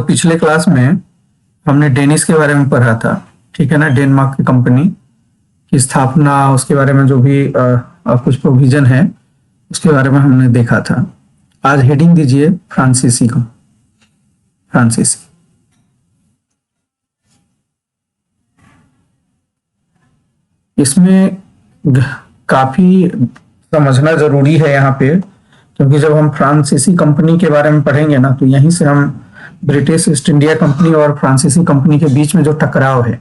पिछले क्लास में हमने डेनिस के बारे में पढ़ा था, ठीक है ना। डेनमार्क की कंपनी की स्थापना, उसके बारे में जो भी कुछ प्रोविजन है उसके बारे में हमने देखा था। आज हेडिंग दीजिए फ्रांसीसी को, फ्रांसीसी। इसमें काफी समझना जरूरी है यहाँ पे, क्योंकि जब हम फ्रांसीसी कंपनी के बारे में पढ़ेंगे ना, तो यहीं से हम ब्रिटिश ईस्ट इंडिया कंपनी और फ्रांसीसी कंपनी के बीच में जो टकराव है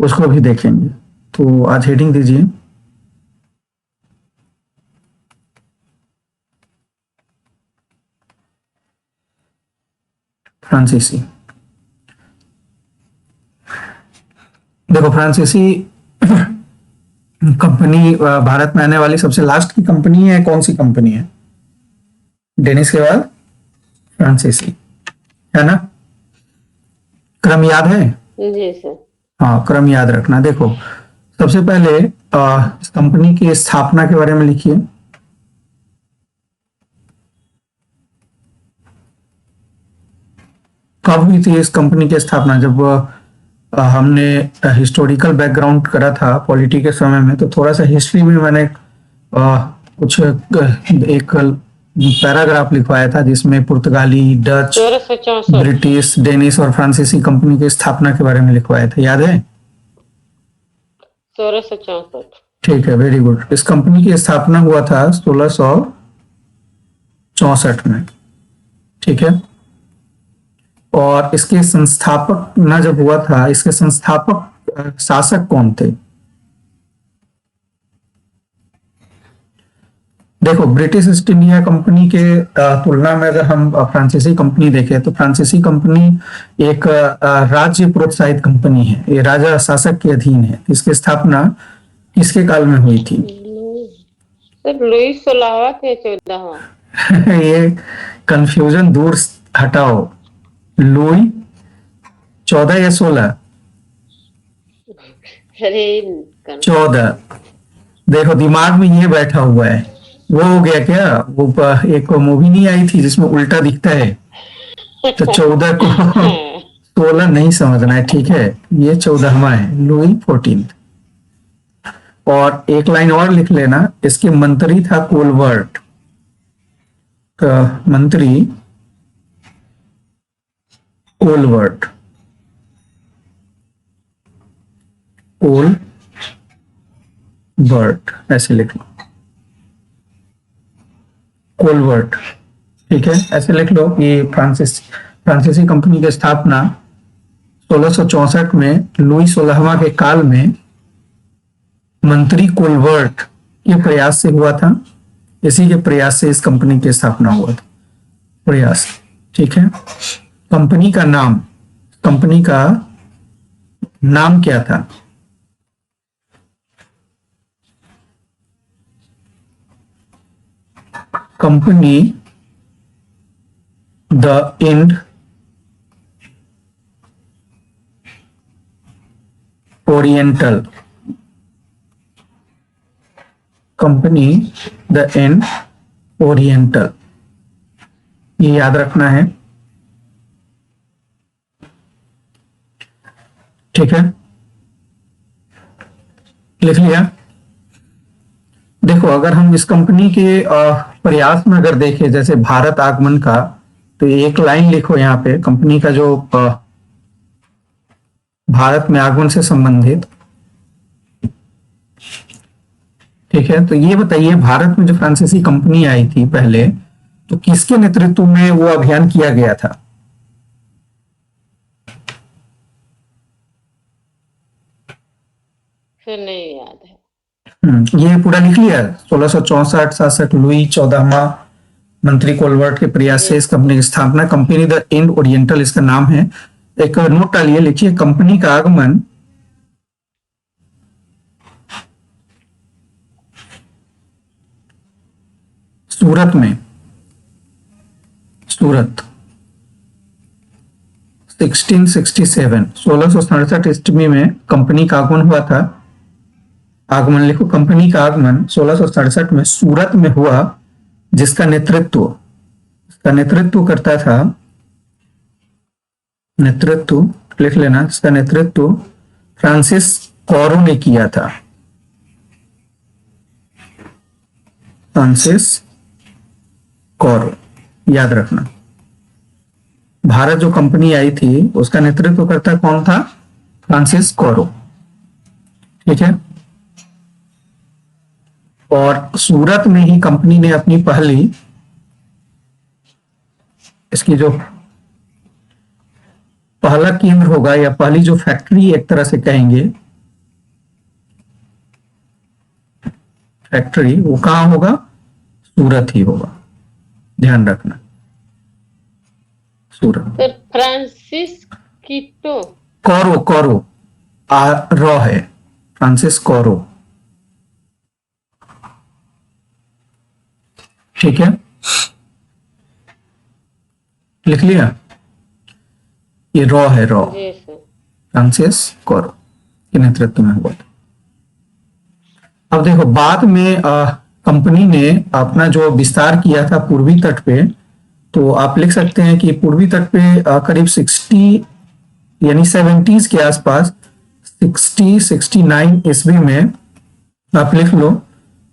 उसको भी देखेंगे। तो आज हेडिंग दीजिए फ्रांसीसी। देखो, फ्रांसीसी कंपनी भारत में आने वाली सबसे लास्ट की कंपनी है। कौन सी कंपनी है? डेनिस के बाद फ्रांसीसी, है ना। क्रम याद है? जी सर। हाँ, क्रम याद रखना। देखो, सबसे पहले इस कंपनी की स्थापना के बारे में लिखिए। कब हुई थी इस कंपनी की स्थापना? जब हमने हिस्टोरिकल बैकग्राउंड करा था पॉलिटी के समय में, तो थोड़ा सा हिस्ट्री में मैंने कुछ एक पैराग्राफ लिखवाया था जिसमें पुर्तगाली, डच, 1664। ब्रिटिश, डेनिस और फ्रांसीसी कंपनी की स्थापना के बारे में लिखवाया था, याद है? 1664। ठीक है, वेरी गुड। इस कंपनी की स्थापना हुआ था 1664 में, ठीक है। और इसके संस्थापक ना जब हुआ था, इसके संस्थापक शासक कौन थे? देखो, ब्रिटिश ईस्ट इंडिया कंपनी के तुलना में अगर हम फ्रांसीसी कंपनी देखें, तो फ्रांसीसी कंपनी एक राज्य प्रोत्साहित कंपनी है। ये राजा शासक के अधीन है। इसकी स्थापना किसके काल में हुई थी? सर लुई 16वां थे, 14वां। ये कंफ्यूजन दूर हटाओ। लुई 14 या 16? अरे 14। देखो, दिमाग में ये बैठा हुआ है। वो हो गया क्या? वो एक मूवी नहीं आई थी जिसमें उल्टा दिखता है, तो 14 को 16 नहीं समझना है, ठीक है। ये 14वां है, लुई 14। और एक लाइन और लिख लेना, इसके मंत्री था कोलवर्ट। मंत्री कोलवर्ट, कोलवर्ट ऐसे लिख लो, कोलवर्ट, ठीक है, ऐसे लिख लो। ये फ्रांसीसी कंपनी की स्थापना 1664 में लुई 16वां के काल में मंत्री कोलवर्ट के प्रयास से हुआ था। इसी के प्रयास से इस कंपनी की स्थापना हुआ था, प्रयास, ठीक है। कंपनी का नाम क्या था? कंपनी द इंड ओरिएंटल, कंपनी द इंड ओरिएंटल, ये याद रखना है, ठीक है। लिख लिया? देखो, अगर हम इस कंपनी के प्रयास में अगर देखें, जैसे भारत आगमन का, तो एक लाइन लिखो यहाँ पे, कंपनी का जो भारत में आगमन से संबंधित, ठीक है। तो ये बताइए, भारत में जो फ्रांसीसी कंपनी आई थी पहले, तो किसके नेतृत्व में वो अभियान किया गया था? फिर नहीं याद है। ये पूरा लिख लिया। 1664 शासक लुई 14वां, मंत्री कोलवर्ट के प्रयास से इस कंपनी की स्थापना, कंपनी द इंड ओरिएंटल इसका नाम है। एक नोट डालिए, लिखिए कंपनी का आगमन सूरत में, सूरत 1667 ईस्वी में कंपनी का आगमन हुआ था। आगमन लिखो, कंपनी का आगमन 1667 में सूरत में हुआ, जिसका नेतृत्व करता था नेतृत्व लिख लेना, इसका नेतृत्व फ्रांसिस कॉरो ने किया था। फ्रांसिस कॉरो, याद रखना। भारत जो कंपनी आई थी उसका नेतृत्व करता कौन था? फ्रांसिस कॉरो, ठीक है। और सूरत में ही कंपनी ने अपनी पहली, इसकी जो पहला केंद्र होगा या पहली जो फैक्ट्री एक तरह से कहेंगे, फैक्ट्री, वो कहां होगा? सूरत ही होगा, ध्यान रखना, सूरत। सर फ्रांसिस कीटो। कॉरो, कॉरो रॉ है, फ्रांसिस कॉरो, ठीक है, लिख लिया? ये रॉ है, रॉ, जी सर। फ्रांसिस कॉरो के नेतृत्व में हुआ था। अब देखो बाद में कंपनी ने अपना जो विस्तार किया था पूर्वी तट पे, तो आप लिख सकते हैं कि पूर्वी तट पे करीब 60 यानी 70s के आसपास 69 ईस्वी में आप लिख लो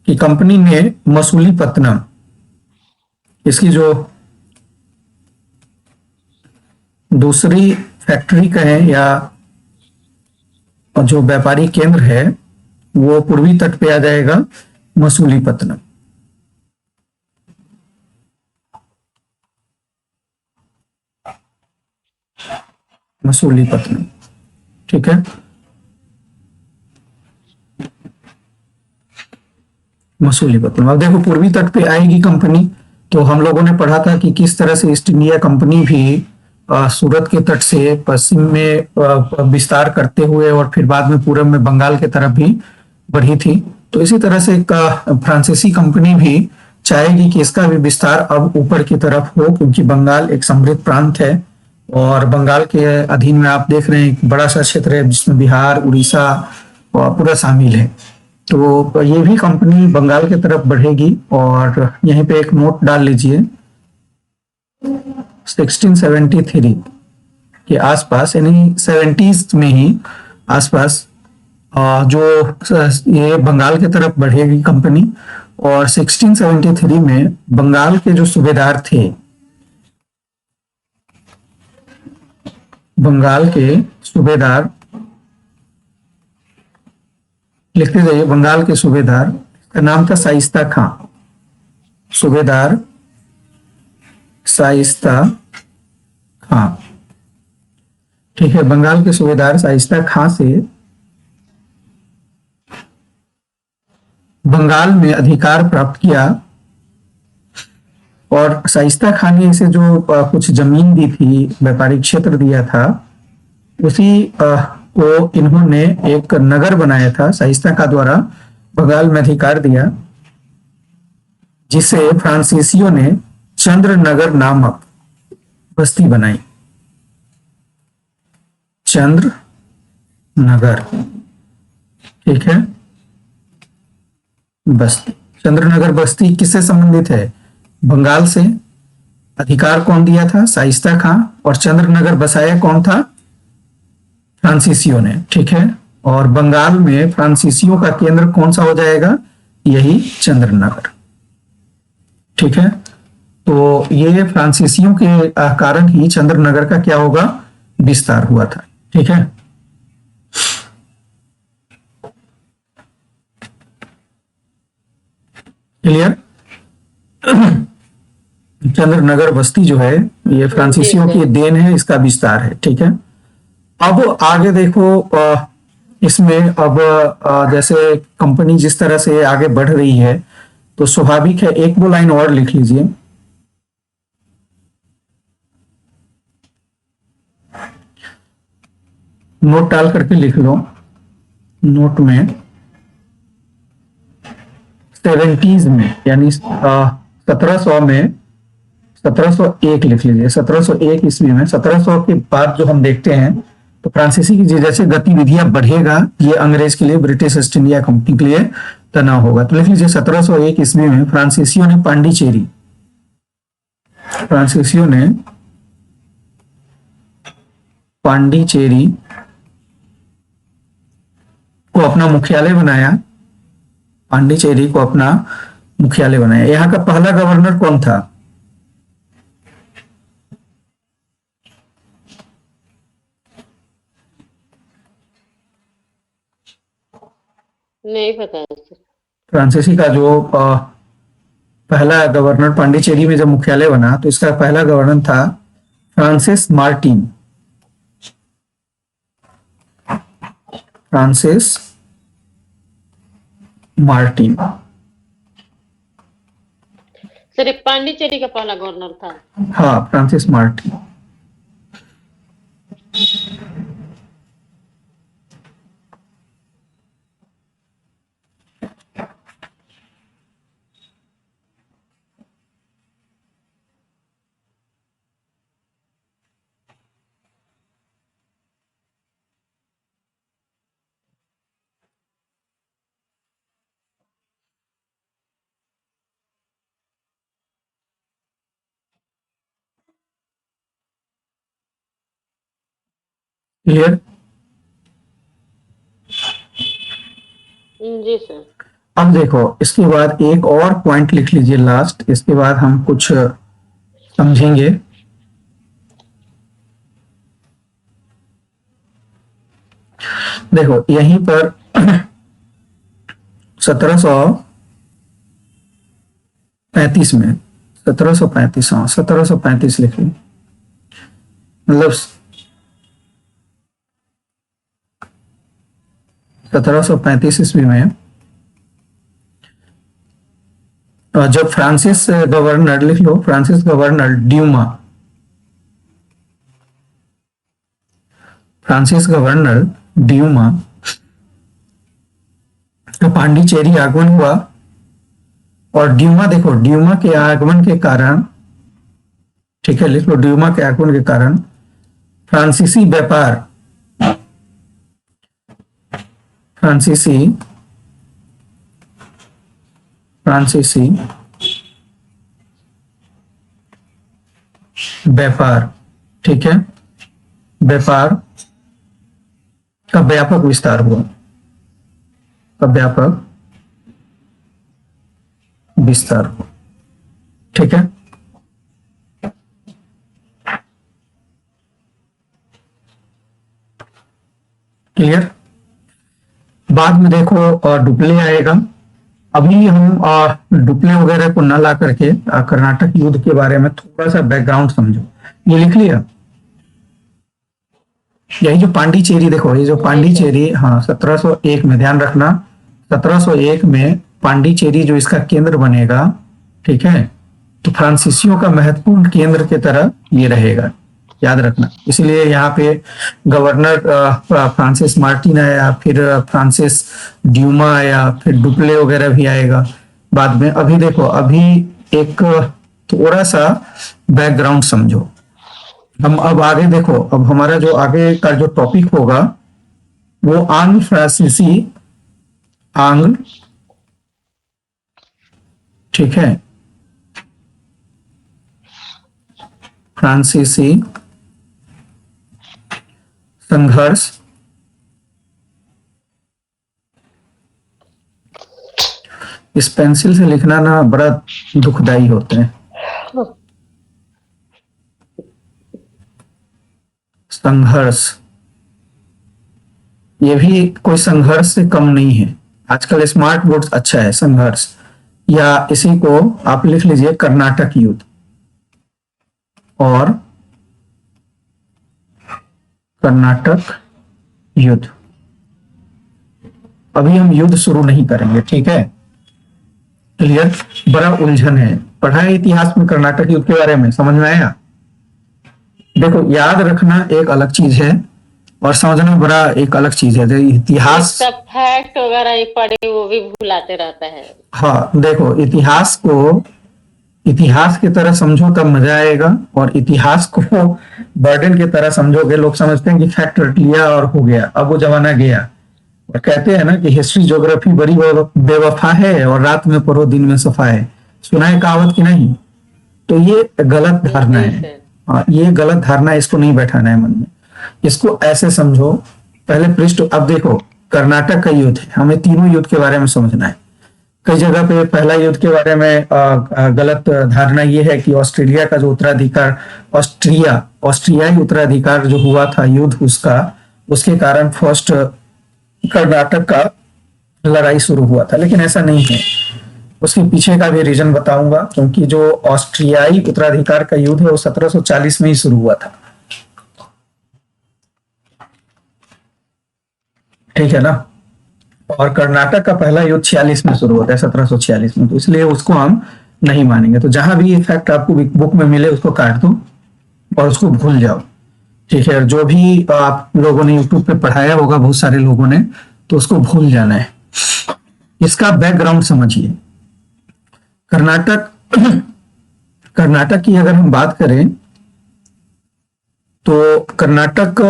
कि कंपनी ने मसूलीपट्टनम, इसकी जो दूसरी फैक्ट्री कहें या जो व्यापारिक केंद्र है, वो पूर्वी तट पे आ जाएगा, मसूलीपट्टनम। मसूलीपट्टनम, ठीक है, मसूलीपट्टनम। अब देखो पूर्वी तट पे आएगी कंपनी, तो हम लोगों ने पढ़ा था कि किस तरह से ईस्ट इंडिया कंपनी भी सूरत के तट से पश्चिम में विस्तार करते हुए और फिर बाद में पूरब में बंगाल के तरफ भी बढ़ी थी। तो इसी तरह से फ्रांसीसी कंपनी भी चाहेगी कि इसका भी विस्तार अब ऊपर की तरफ हो, क्योंकि बंगाल एक समृद्ध प्रांत है और बंगाल के अधीन में आप देख रहे हैं एक बड़ा सा क्षेत्र है जिसमें बिहार, उड़ीसा पूरा शामिल है। तो ये भी कंपनी बंगाल की तरफ बढ़ेगी। और यहीं पे एक नोट डाल लीजिए, 1673 के आसपास यानी 70s में ही आसपास जो ये बंगाल की तरफ बढ़ेगी कंपनी। और 1673 में बंगाल के जो सूबेदार थे, बंगाल के सूबेदार, लिखते जाइए, बंगाल के सूबेदार का नाम था शाइस्ता खां, सूबेदार शाइस्ता खां, ठीक है। बंगाल के सूबेदार शाइस्ता खां से बंगाल में अधिकार प्राप्त किया। और शाइस्ता खां ने इसे जो कुछ जमीन दी थी, व्यापारिक क्षेत्र दिया था, उसी को इन्होंने एक नगर बनाया था, शाइस्ता खां द्वारा बंगाल में अधिकार दिया, जिसे फ्रांसीसियों ने चंद्रनगर नामक बस्ती बनाई। चंद्रनगर, ठीक है, बस्ती। चंद्रनगर बस्ती किससे संबंधित है? बंगाल से। अधिकार कौन दिया था? शाइस्ता खां। और चंद्रनगर बसाया कौन था? फ्रांसीसियों ने, ठीक है। और बंगाल में फ्रांसीसियों का केंद्र कौन सा हो जाएगा? यही चंद्रनगर, ठीक है। तो ये फ्रांसीसियों के कारण ही चंद्रनगर का क्या होगा? विस्तार हुआ था, ठीक है। क्लियर? चंद्रनगर बस्ती जो है ये फ्रांसीसियों की देन है, इसका विस्तार है, ठीक है। अब आगे देखो, इसमें अब जैसे कंपनी जिस तरह से आगे बढ़ रही है, तो स्वाभाविक है, एक दो लाइन और लिख लीजिए। नोट डाल करके लिख लो, नोट में 70s में यानी 1700 में 1701 लिख लीजिए। 1701 ईस्वी में, 1700 के बाद जो हम देखते हैं, तो फ्रांसीसी की जैसे गतिविधियां बढ़ेगा, ये अंग्रेज के लिए, ब्रिटिश ईस्ट इंडिया कंपनी के लिए तनाव होगा। तो लिख लीजिए 1701 ईस्वी में फ्रांसीसियों ने पांडिचेरी, फ्रांसीसियों ने पांडिचेरी को अपना मुख्यालय बनाया। पांडिचेरी को अपना मुख्यालय बनाया। यहाँ का पहला गवर्नर कौन था? नहीं पता सर। फ्रांसीसी का जो पहला गवर्नर पांडिचेरी में जब मुख्यालय बना तो इसका पहला गवर्नर था Francis Martin. Francis Martin. Sir ये पांडिचेरी का पहला गवर्नर था। हाँ, फ्रांसिस मार्टिन। क्लियर? जी सर। अब देखो, इसके बाद एक और पॉइंट लिख लीजिए लास्ट, इसके बाद हम कुछ समझेंगे। देखो यहीं पर 1735 में 1735, हाँ 1735 लिख ली, मतलब 1735 ईस्वी में जब फ्रांसिस गवर्नर, लिख लो Francis governor Dumas, Francis governor Dumas का पांडिचेरी आगमन हुआ। और ड्यूमा, देखो ड्यूमा के आगमन के कारण, ठीक है लिख लो, ड्यूमा के आगमन के कारण फ्रांसीसी व्यापार, फ्रांसीसी व्यापार, ठीक है, व्यापार का व्यापक विस्तार हुआ, का व्यापक विस्तार हुआ, ठीक है। क्लियर? बाद में देखो डुप्ले आएगा। अभी हम डुप्ले वगैरह को न ला करके कर्नाटक युद्ध के बारे में थोड़ा सा बैकग्राउंड समझो। ये लिख लिया, यही जो पांडिचेरी, देखो ये जो पांडिचेरी, हाँ 1701 में, ध्यान रखना 1701 में पांडिचेरी जो इसका केंद्र बनेगा, ठीक है, तो फ्रांसीसियों का महत्वपूर्ण केंद्र की तरह ये रहेगा, याद रखना। इसलिए यहाँ पे गवर्नर फ्रांसिस मार्टिन आया, फिर फ्रांसिस ड्यूमा आया, फिर डुप्ले वगैरह भी आएगा बाद में। अभी देखो, अभी एक थोड़ा सा बैकग्राउंड समझो। हम अब आगे देखो, अब हमारा जो आगे का जो टॉपिक होगा वो आंग्ल फ्रांसीसी, आंग्ल, ठीक है, फ्रांसीसी संघर्ष, इस पेंसिल से लिखना ना बड़ा दुखदाई होते हैं। संघर्ष, ये भी कोई संघर्ष से कम नहीं है। आजकल स्मार्ट बोर्ड अच्छा है, संघर्ष, या इसी को आप लिख लीजिए कर्नाटक युद्ध। और कर्नाटक युद्ध, अभी हम युद्ध शुरू नहीं करेंगे, ठीक है, क्लियर? बड़ा उलझन है, पढ़ा है इतिहास में कर्नाटक युद्ध के बारे में, समझ में आया? देखो याद रखना एक अलग चीज है और समझना बड़ा एक अलग चीज है। इतिहास सब फैक्ट वगैरह एक पढ़े वो भी भुलाते रहता है। हाँ देखो, इतिहास को इतिहास की तरह समझो तब मजा आएगा, और इतिहास को बर्डन की तरह समझोगे, लोग समझते हैं कि फैक्ट रट लिया और हो गया, अब वो जमाना गया। और कहते हैं ना कि हिस्ट्री ज्योग्राफी बड़ी बेवफा है और रात में पढ़ो दिन में सफा है, सुना है कहावत की नहीं? तो ये गलत धारणा है। हाँ, ये गलत धारणा, इसको नहीं बैठाना है मन में। इसको ऐसे समझो, पहले पृष्ठ, अब देखो कर्नाटक का युद्ध है, हमें तीनों युद्ध के बारे में समझना है। कई जगह पे पहला युद्ध के बारे में गलत धारणा ये है कि ऑस्ट्रेलिया का जो उत्तराधिकार, ऑस्ट्रियाई उत्तराधिकार जो हुआ था युद्ध उसका, उसके कारण फर्स्ट कर्नाटक का लड़ाई शुरू हुआ था, लेकिन ऐसा नहीं है। उसके पीछे का भी रीजन बताऊंगा, क्योंकि जो ऑस्ट्रियाई उत्तराधिकार का युद्ध है वो 1740 में ही शुरू हुआ था। ठीक है ना। और कर्नाटक का पहला युद्ध 46 में शुरू होता है, 1746 में, तो इसलिए उसको हम नहीं मानेंगे। तो जहां भी फैक्ट आपको बुक में मिले उसको काट दो और उसको भूल जाओ। ठीक है, जो भी आप लोगों ने यूट्यूब पे पढ़ाया होगा बहुत सारे लोगों ने, तो उसको भूल जाना है। इसका बैकग्राउंड समझिए। कर्नाटक कर्नाटक की अगर हम बात करें तो कर्नाटक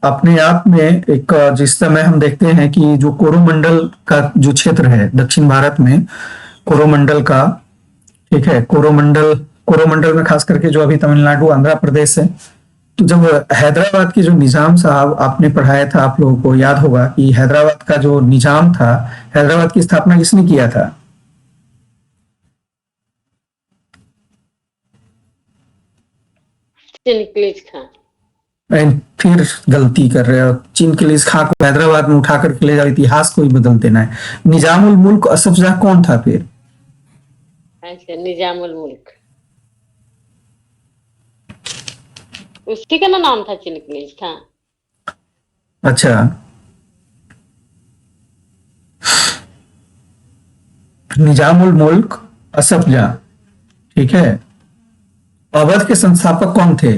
अपने आप में एक, जिस समय हम देखते हैं कि जो कोरोमंडल का जो क्षेत्र है दक्षिण भारत में, कोरोमंडल का, ठीक है, कोरोमंडल में खास करके जो अभी तमिलनाडु आंध्र प्रदेश है। तो जब हैदराबाद के जो निजाम साहब, आपने पढ़ाया था, आप लोगों को याद होगा कि हैदराबाद का जो निजाम था, हैदराबाद की स्थापना किसने किया था? चिनक्लीज खान। फिर गलती कर रहे हो, चिनक्लीज खां को हैदराबाद में उठा कर ले जाओ, इतिहास को ही बदल देना है। निजामुल मुल्क असफ जाह कौन था फिर? अच्छा, निजामुल मुल्क, उसकी का ना नाम था चिनक्लीज खान। अच्छा, निजामुल मुल्क असफ जाह, ठीक है। अवध के संस्थापक कौन थे?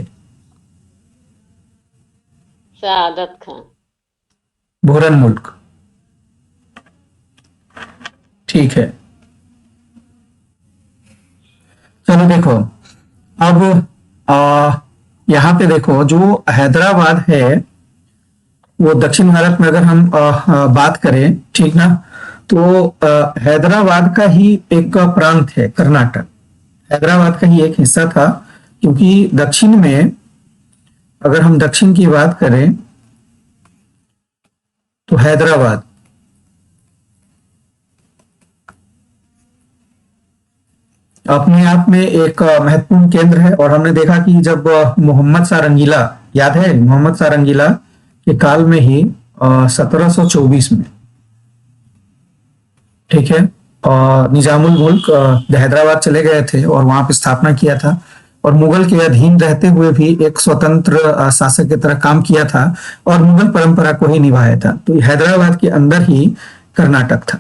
शहादत खान। बुरहन मुल्क, ठीक है। चलो देखो, अब यहाँ पे देखो, जो हैदराबाद है वो दक्षिण भारत में अगर हम बात करें, ठीक ना, तो हैदराबाद का ही एक प्रांत है कर्नाटक, हैदराबाद का ही एक हिस्सा था। क्योंकि दक्षिण में, अगर हम दक्षिण की बात करें तो हैदराबाद अपने आप में एक महत्वपूर्ण केंद्र है। और हमने देखा कि जब मोहम्मद शाह रंगीला, याद है, मोहम्मद शाह रंगीला के काल में ही 1724 में, ठीक है, निजामुल मुल्क हैदराबाद चले गए थे और वहां पे स्थापना किया था। और मुगल के अधीन रहते हुए भी एक स्वतंत्र शासक की तरह काम किया था और मुगल परंपरा को ही निभाया था। तो हैदराबाद के अंदर ही कर्नाटक था।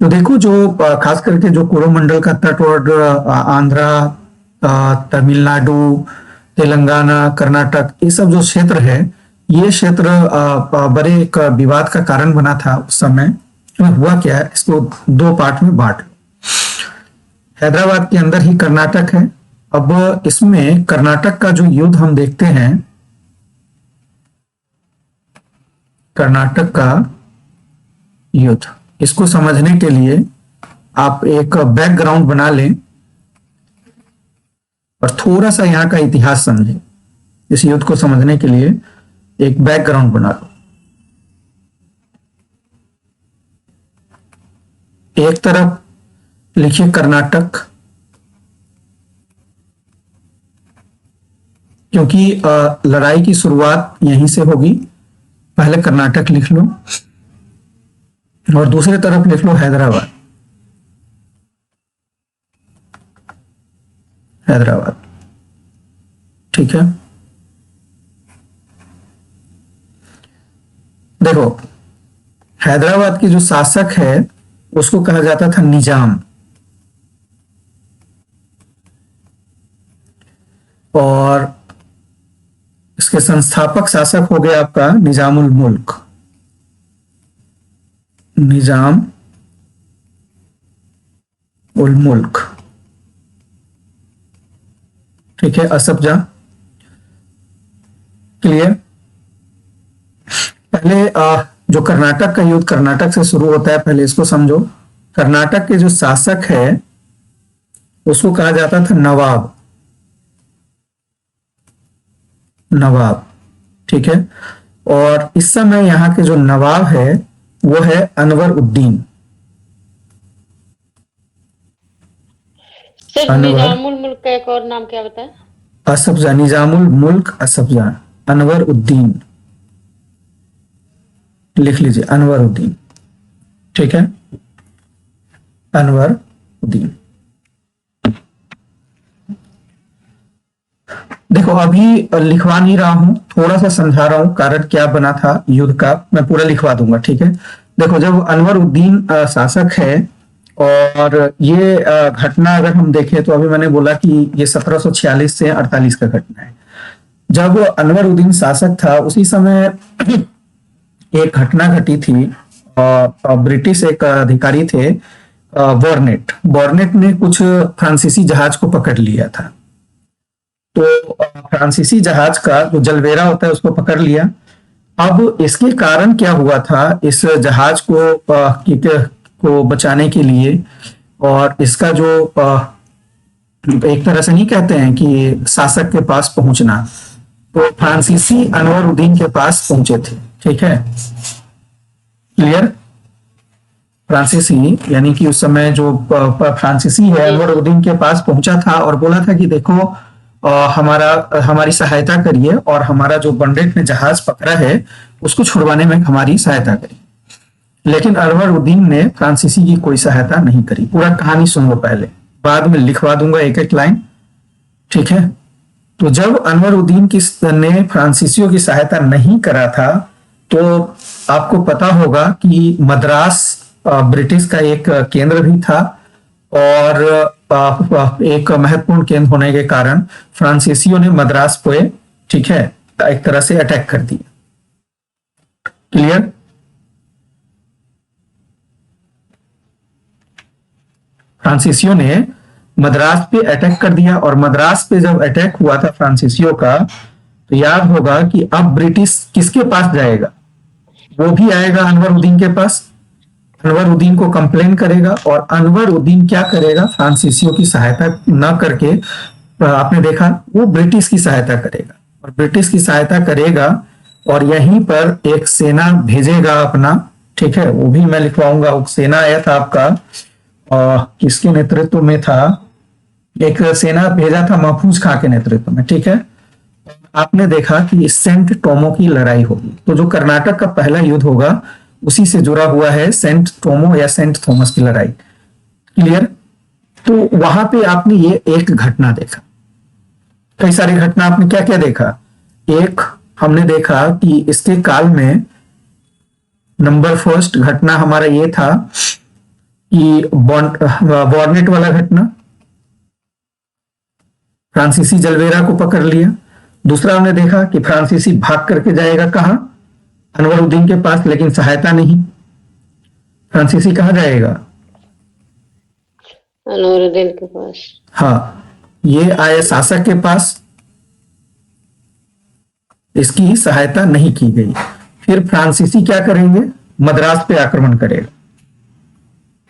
तो देखो, जो खास करके जो कोरोमंडल का तटवर्ड, आंध्रा, तमिलनाडु, तेलंगाना, कर्नाटक, ये सब जो क्षेत्र है, ये क्षेत्र बड़े एक विवाद का कारण बना था उस समय। हुआ क्या है, इसको दो पार्ट में बांट लो। हैदराबाद के अंदर ही कर्नाटक है। अब इसमें कर्नाटक का जो युद्ध हम देखते हैं, कर्नाटक का युद्ध, इसको समझने के लिए आप एक बैकग्राउंड बना लें और थोड़ा सा यहाँ का इतिहास समझें। इस युद्ध को समझने के लिए एक बैकग्राउंड बना लो। एक तरफ लिखिए कर्नाटक, क्योंकि लड़ाई की शुरुआत यहीं से होगी। पहले कर्नाटक लिख लो और दूसरी तरफ लिख लो हैदराबाद, हैदराबाद, ठीक है। देखो, हैदराबाद की जो शासक है उसको कहा जाता था निजाम, और इसके संस्थापक शासक हो गए आपका निजामुल मुल्क, निजाम उल मुल्क, ठीक है, असफ जाह। क्लियर? पहले जो कर्नाटक का युद्ध कर्नाटक से शुरू होता है, पहले इसको समझो। कर्नाटक के जो शासक है उसको कहा जाता था नवाब, नवाब, ठीक है। और इस समय यहाँ के जो नवाब है वो है अनवर उद्दीन। सर अनवर निजामुल मुल्क का एक और नाम क्या बताया? असफजान, निजामुल मुल्क असफजान, अनवर उद्दीन, लिख लीजिए अनवर उद्दीन। ठीक है, अनवर उद्दीन। देखो अभी लिखवा नहीं रहा हूं, थोड़ा सा समझा रहा हूं कारण क्या बना था युद्ध का, मैं पूरा लिखवा दूंगा। ठीक है, देखो जब अनवर उद्दीन शासक है, और ये घटना अगर हम देखें तो अभी मैंने बोला कि ये 1746 से 48 का घटना है। जब अनवर उद्दीन शासक था उसी समय एक घटना घटी थी। ब्रिटिश एक अधिकारी थे बॉर्नेट, बॉर्नेट ने कुछ फ्रांसीसी जहाज को पकड़ लिया था। तो फ्रांसीसी जहाज का जो जलवेरा होता है उसको पकड़ लिया। अब इसके कारण क्या हुआ था, इस जहाज को बचाने के लिए, और इसका जो एक तरह से नहीं कहते हैं कि शासक के पास पहुंचना, तो फ्रांसीसी अनवर उद्दीन के पास पहुंचे थे। ठीक है, क्लियर। फ्रांसीसी यानी कि उस समय जो फ्रांसीसी है जी अनवर जी। उद्दीन के पास पहुंचा था और बोला था कि देखो हमारी सहायता करिए, और हमारा जो बॉर्नेट ने जहाज पकड़ा है उसको छुड़वाने में हमारी सहायता करिए। लेकिन अनवर उद्दीन ने फ्रांसीसी की कोई सहायता नहीं करी। पूरा कहानी सुन लो पहले, बाद में लिखवा दूंगा एक एक लाइन। ठीक है, तो जब अनवर उद्दीन ने फ्रांसीसियों की सहायता नहीं करा था, तो आपको पता होगा कि मद्रास ब्रिटिश का एक केंद्र भी था, और एक महत्वपूर्ण केंद्र होने के कारण फ्रांसीसियों ने मद्रास पे, ठीक है, एक तरह से अटैक कर दिया। क्लियर। फ्रांसीसियों ने मद्रास पे अटैक कर दिया, और मद्रास पे जब अटैक हुआ था फ्रांसीसियों का, तो याद होगा कि अब ब्रिटिश किसके पास जाएगा, वो भी आएगा अनवर उद्दीन के पास, अनवर उद्दीन को कंप्लेन करेगा, और अनवर उद्दीन क्या करेगा, फ्रांसीसियों की सहायता न करके, आपने देखा, वो ब्रिटिश की सहायता करेगा, और ब्रिटिश की सहायता करेगा और यहीं पर एक सेना भेजेगा अपना। ठीक है, वो भी मैं लिखवाऊंगा। वो सेना आया था आपका, किसके नेतृत्व में था, एक सेना भेजा था महफूज खां के नेतृत्व में। ठीक है, आपने देखा कि सेंट टोमो की लड़ाई होगी, तो जो कर्नाटक का पहला युद्ध होगा उसी से जुड़ा हुआ है सेंट टोमो या सेंट थॉमस की लड़ाई। क्लियर। तो वहां पे आपने ये एक घटना देखा, कई सारी घटना आपने क्या क्या देखा। एक हमने देखा कि इसके काल में नंबर फर्स्ट घटना हमारा ये था कि बॉर्नेट वाला घटना, फ्रांसीसी जलवेरा को पकड़ लिया। दूसरा हमने देखा कि फ्रांसीसी भाग करके जाएगा कहां, अनवर उद्दीन के पास, लेकिन सहायता नहीं। फ्रांसीसी कहां जाएगा, अनवरुद्दीन के पास। हाँ, ये आए शासक के पास, इसकी सहायता नहीं की गई। फिर फ्रांसीसी क्या करेंगे, मद्रास पे आक्रमण करेगा,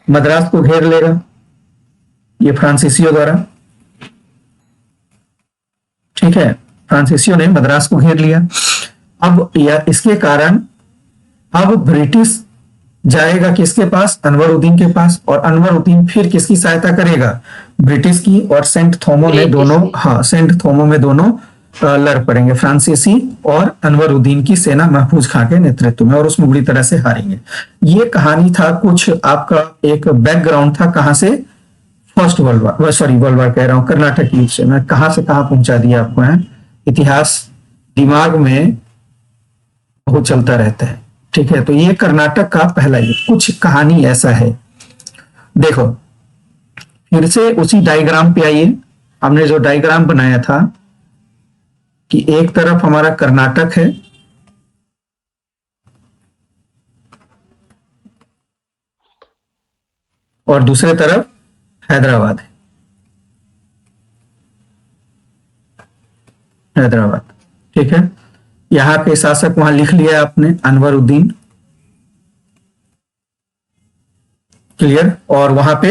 मद्रास को घेर लेगा ये फ्रांसीसियों द्वारा। ठीक है, फ्रांसीसियों ने मद्रास को घेर लिया। अब इसके कारण अब ब्रिटिश जाएगा किसके पास, अनवर उद्दीन के पास, और अनवर उद्दीन फिर किसकी सहायता करेगा, ब्रिटिश की, और सेंट थोमो में ब्रिटिश दोनों, की। हाँ, सेंट थोमो में दोनों लड़ पड़ेंगे, फ्रांसीसी और अनवर उद्दीन की सेना महफूज खां के नेतृत्व में, और उसमें बुरी तरह से हारेंगे। ये कहानी था, कुछ आपका एक बैकग्राउंड था कहां से, first world war, sorry world war कह रहा हूं, कर्नाटक युद्ध से। मैं कहां से कहां पहुंचा दिया आपको है, इतिहास दिमाग में बहुत चलता रहता है। ठीक है, तो ये कर्नाटक का पहला युद्ध, कुछ कहानी ऐसा है। देखो फिर से उसी डायग्राम पे आइए, हमने जो डायग्राम बनाया था कि एक तरफ हमारा कर्नाटक है, और दूसरे तरफ हैदराबाद है, हैदराबाद। ठीक है, यहां के शासक वहां लिख लिया आपने, अनवर उद्दीन। क्लियर। और वहां पे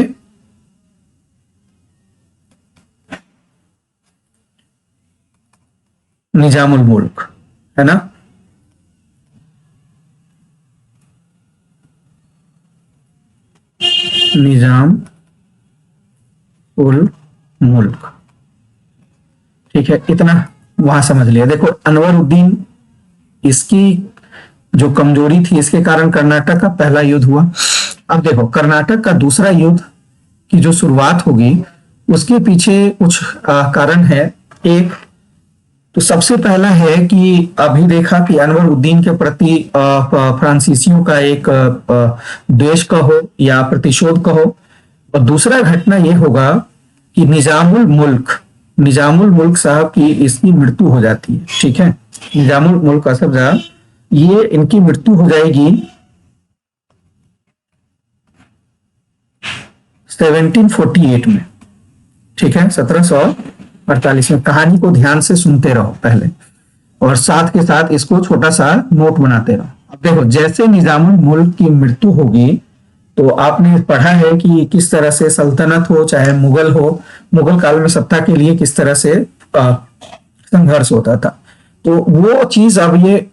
निजामुल मुल्क है ना, निजाम उल मुल्क। ठीक है, इतना वहां समझ लिया। देखो अनवरुद्दीन, इसकी जो कमजोरी थी इसके कारण कर्नाटक का पहला युद्ध हुआ। अब देखो कर्नाटक का दूसरा युद्ध की जो शुरुआत होगी उसके पीछे कुछ कारण है। एक तो सबसे पहला है कि अभी देखा कि अनवरुद्दीन के प्रति फ्रांसीसियों का एक द्वेष कहो या प्रतिशोध कहो। और दूसरा घटना ये होगा कि निजामुल मुल्क साहब की इसकी मृत्यु हो जाती है। ठीक है, निजामुल मुल्क असफ साहब, ये इनकी मृत्यु हो जाएगी 1748 में। ठीक है, 1748 में। कहानी को ध्यान से सुनते रहो पहले और साथ के साथ इसको छोटा सा नोट बनाते रहो। अब देखो जैसे निजामुल मुल्क की मृत्यु होगी तो आपने पढ़ा है कि किस तरह से सल्तनत हो चाहे मुगल हो, मुगल काल में सत्ता के लिए किस तरह से संघर्ष होता था। तो वो चीज अब ये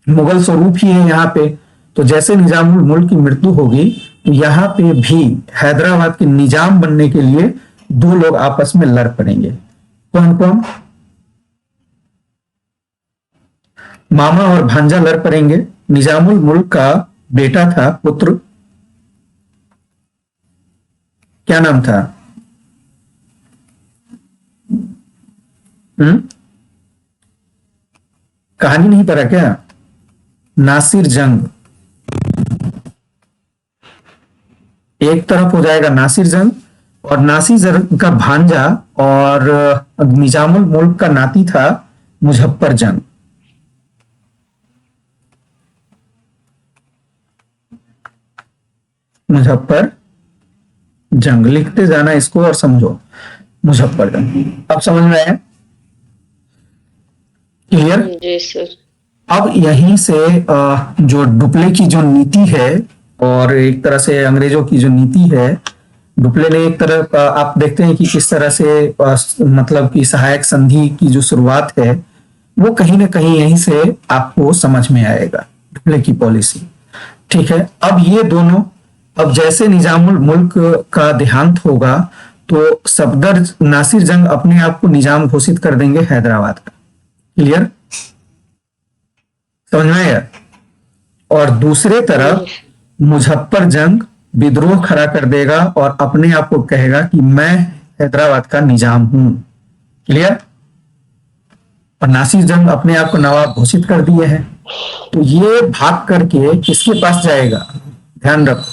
मुगल स्वरूप ही है यहाँ पे। तो जैसे निजामुल मुल्क की मृत्यु होगी तो यहाँ पे भी हैदराबाद के निजाम बनने के लिए दो लोग आपस में लड़ पड़ेंगे। कौन कौन? मामा और भांजा लड़ पड़ेंगे। निजामुल मुल्क का बेटा था, पुत्र, क्या नाम था? कहानी नहीं पढ़ा क्या? नासिर जंग। एक तरफ हो जाएगा नासिर जंग और नासिर जंग का भांजा और निजामुल मुल्क का नाती था मुजफ्फर जंग। मुजफ्फर जंग लिखते जाना इसको और समझो, मुजफ्फर जंग। अब समझ में आया? क्लियर? जी सर। अब यहीं से जो डुप्ले की जो नीति है और एक तरह से अंग्रेजों की जो नीति है, डुप्ले ने एक तरह आप देखते हैं कि किस तरह से मतलब कि सहायक संधि की जो शुरुआत है वो कहीं ना कहीं यहीं से आपको समझ में आएगा, डुप्ले की पॉलिसी। ठीक है, अब ये दोनों, अब जैसे निजामुल मुल्क का देहांत होगा तो सफदर नासिर जंग अपने आप को निजाम घोषित कर देंगे हैदराबाद का। क्लियर? समझ में आया? और दूसरे तरफ मुजफ्फर जंग विद्रोह खड़ा कर देगा और अपने आप को कहेगा कि मैं हैदराबाद का निजाम हूं। क्लियर? और नासिर जंग अपने आप को नवाब घोषित कर दिए हैं। तो ये भाग करके किसके पास जाएगा? ध्यान रखो,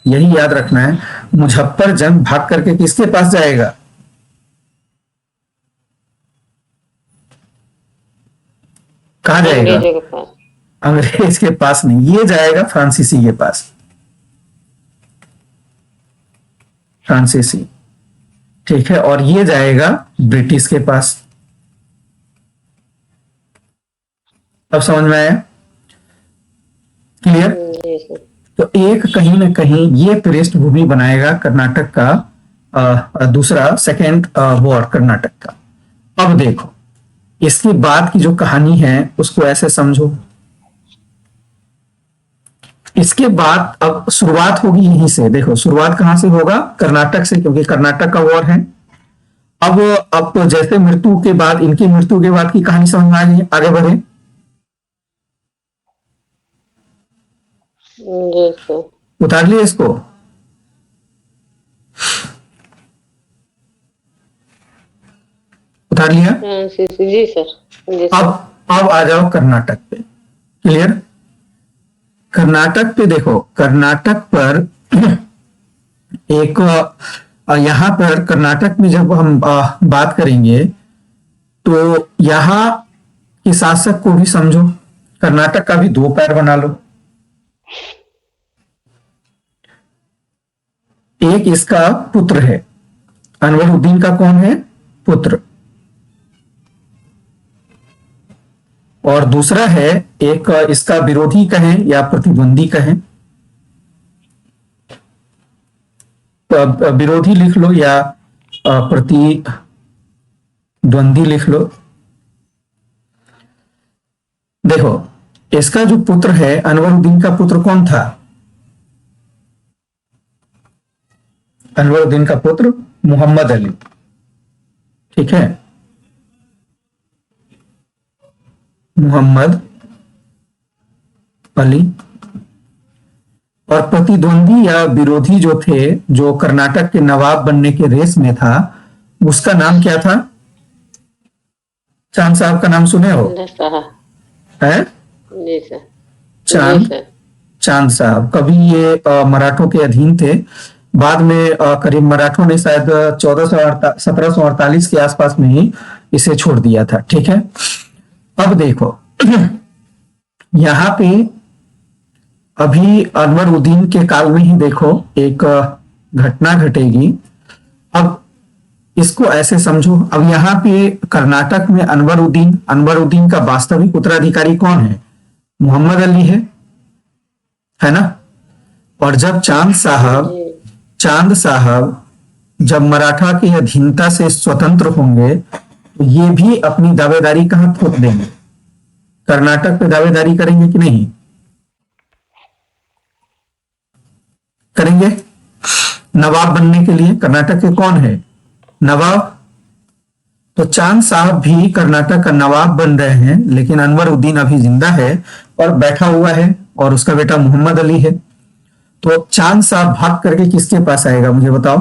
यही याद रखना है। मुजफ्फर जंग भाग करके किसके पास जाएगा? कहा जाएगा? अंग्रेजों के पास। अंग्रेज के पास नहीं, ये जाएगा फ्रांसीसी के पास। फ्रांसीसी, ठीक है, और ये जाएगा ब्रिटिश के पास। अब समझ में आया? क्लियर? जी सर। तो एक कहीं ना कहीं ये पृष्ठभूमि बनाएगा कर्नाटक का दूसरा सेकेंड वॉर कर्नाटक का। अब देखो इसके बाद की जो कहानी है उसको ऐसे समझो। इसके बाद अब शुरुआत होगी यहीं से। देखो शुरुआत कहां से होगा? कर्नाटक से, क्योंकि कर्नाटक का वॉर है। अब जैसे मृत्यु के बाद, इनकी मृत्यु के बाद की कहानी समझ में आ गई, आगे बढ़े। जी सर। उतार लिया इसको? उतार लिया? जी सर। जी सर। अब आ जाओ कर्नाटक पे। क्लियर? कर्नाटक पे देखो, कर्नाटक पर एक यहां पर कर्नाटक में जब हम बात करेंगे तो यहां के शासक को भी समझो। कर्नाटक का भी दो पैर बना लो। एक इसका पुत्र है, अनवरुद्दीन का कौन है? पुत्र। और दूसरा है एक इसका विरोधी कहें या प्रतिद्वंदी कहें, विरोधी लिख लो या प्रतिद्वंदी लिख लो। देखो इसका जो पुत्र है, अनवरुद्दीन का पुत्र कौन था? अनवरुद्दीन का पुत्र मोहम्मद अली, ठीक है, मोहम्मद अली। और प्रतिद्वंदी या विरोधी जो थे, जो कर्नाटक के नवाब बनने के रेस में था, उसका नाम क्या था? चांद साहब का नाम सुने हो? है जी सर। चांद, चांद साहब। कभी ये मराठों के अधीन थे, बाद में करीब मराठों ने शायद 1748 के आसपास में ही इसे छोड़ दिया था, ठीक है। अब देखो यहाँ पे अभी अनवरुद्दीन के काल में ही देखो एक घटना घटेगी। अब इसको ऐसे समझो, अब यहाँ पे कर्नाटक में अनवरुद्दीन का वास्तविक उत्तराधिकारी कौन है? मोहम्मद अली है ना। और जब चांद साहब जब मराठा की अधीनता से स्वतंत्र होंगे तो ये भी अपनी दावेदारी कहां थोप देंगे? कर्नाटक पे दावेदारी करेंगे कि नहीं करेंगे? नवाब बनने के लिए कर्नाटक के कौन है नवाब? तो चांद साहब भी कर्नाटक का नवाब बन रहे हैं, लेकिन अनवरुद्दीन अभी जिंदा है और बैठा हुआ है, और उसका बेटा मोहम्मद अली है। तो चांद साहब भाग करके किसके पास आएगा, मुझे बताओ।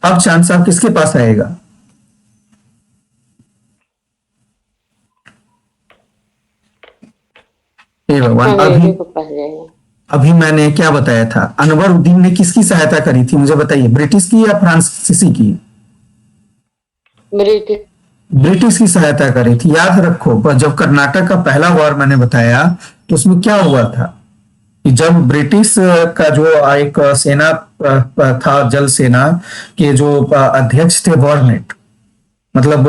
अब चांद साहब किसके पास आएगा? हे भगवान, अभी मैंने क्या बताया था? अनवरुद्दीन ने किसकी सहायता करी थी, मुझे बताइए। ब्रिटिश की या फ्रांसीसी की? ब्रिटिश की सहायता करी थी। याद रखो, पर जब कर्नाटक का पहला वार मैंने बताया तो उसमें क्या हुआ था कि जब ब्रिटिश का जो एक सेना था, जल सेना के जो अध्यक्ष थे वॉर्नेट, मतलब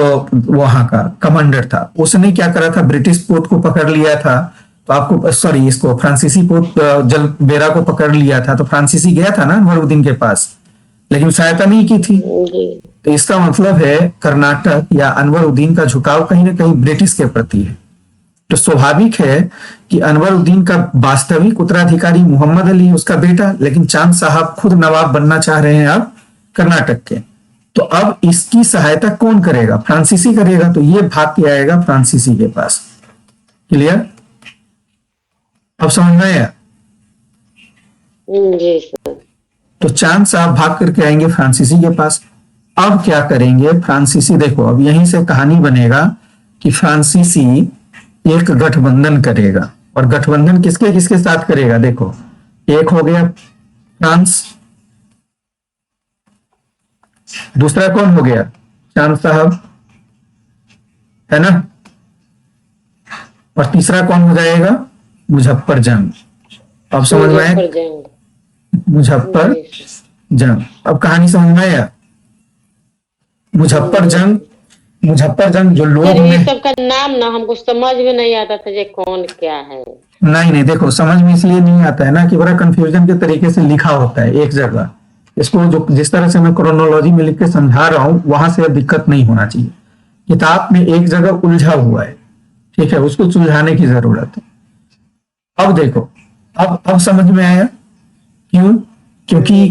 वहां का कमांडर था, उसने क्या करा था? ब्रिटिश पोत को पकड़ लिया था। तो आपको सॉरी, इसको फ्रांसीसी पोत जल बेरा को पकड़ लिया था, तो फ्रांसीसी गया था ना अनवरुद्दीन के पास, लेकिन सहायता नहीं की थी। तो इसका मतलब है कर्नाटक या अनवरुद्दीन का झुकाव कहीं ना कहीं ब्रिटिश के प्रति है। तो स्वाभाविक है कि अनवरुद्दीन का वास्तविक उत्तराधिकारी मोहम्मद अली, उसका बेटा, लेकिन चांद साहब खुद नवाब बनना चाह रहे हैं अब कर्नाटक के। तो अब इसकी सहायता कौन करेगा? फ्रांसीसी करेगा। तो ये भाग के आएगा फ्रांसीसी के पास। क्लियर? अब समझ में आया? तो चांद साहब भाग करके आएंगे फ्रांसीसी के पास। अब क्या करेंगे फ्रांसीसी? देखो, अब यहीं से कहानी बनेगा कि फ्रांसीसी एक गठबंधन करेगा। और गठबंधन किसके किसके साथ करेगा? देखो, एक हो गया फ्रांस, दूसरा कौन हो गया? चांद साहब, है ना। और तीसरा कौन हो जाएगा? मुजफ्फर जंग। अब समझ में आया? मुजफ्फर जंग। अब कहानी समझ में आया? मुजफ्फर जंग जो लोग ये सबका नाम ना हमको समझ में नहीं आता था, ये कौन क्या है। नहीं, देखो, समझ में इसलिए नहीं आता है ना कि बड़ा कंफ्यूजन के तरीके से लिखा होता है एक जगह। इसको जो जिस तरह से मैं क्रोनोलॉजी में लिख के समझा रहा हूं, वहां से दिक्कत नहीं होना चाहिए। किताब में एक जगह उलझा हुआ है, ठीक है, उसको सुलझाने की जरूरत है। अब देखो, अब समझ में आया क्यों? क्योंकि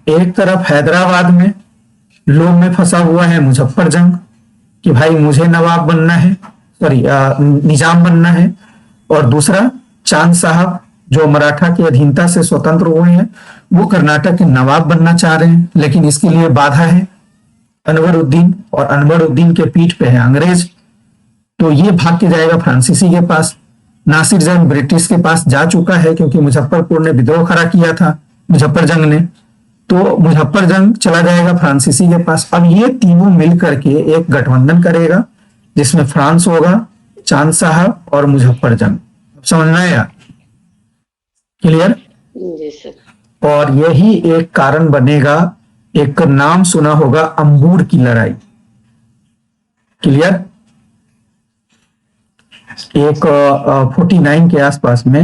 एक तरफ हैदराबाद में लोग में फंसा हुआ है मुजफ्फर जंग कि भाई मुझे नवाब बनना है, सॉरी निजाम बनना है, और दूसरा चांद साहब जो मराठा की अधीनता से स्वतंत्र हुए हैं, वो कर्नाटक के नवाब बनना चाह रहे हैं, लेकिन इसके लिए बाधा है अनवरुद्दीन, और अनवरुद्दीन के पीठ पे है अंग्रेज। तो ये भाग के जाएगा फ्रांसीसी के पास। नासिर जंग ब्रिटिश के पास जा चुका है क्योंकि मुजफ्फरपुर ने विद्रोह खड़ा किया था मुजफ्फर जंग ने, तो मुजफ्फर जंग चला जाएगा फ्रांसीसी के पास। अब ये तीनों मिलकर के एक गठबंधन करेगा जिसमें फ्रांस होगा, चांद साहब और मुजफ्फर जंग। समझ में आया? क्लियर? और यही एक कारण बनेगा, एक नाम सुना होगा, अंबूर की लड़ाई। क्लियर? एक 49 के आसपास में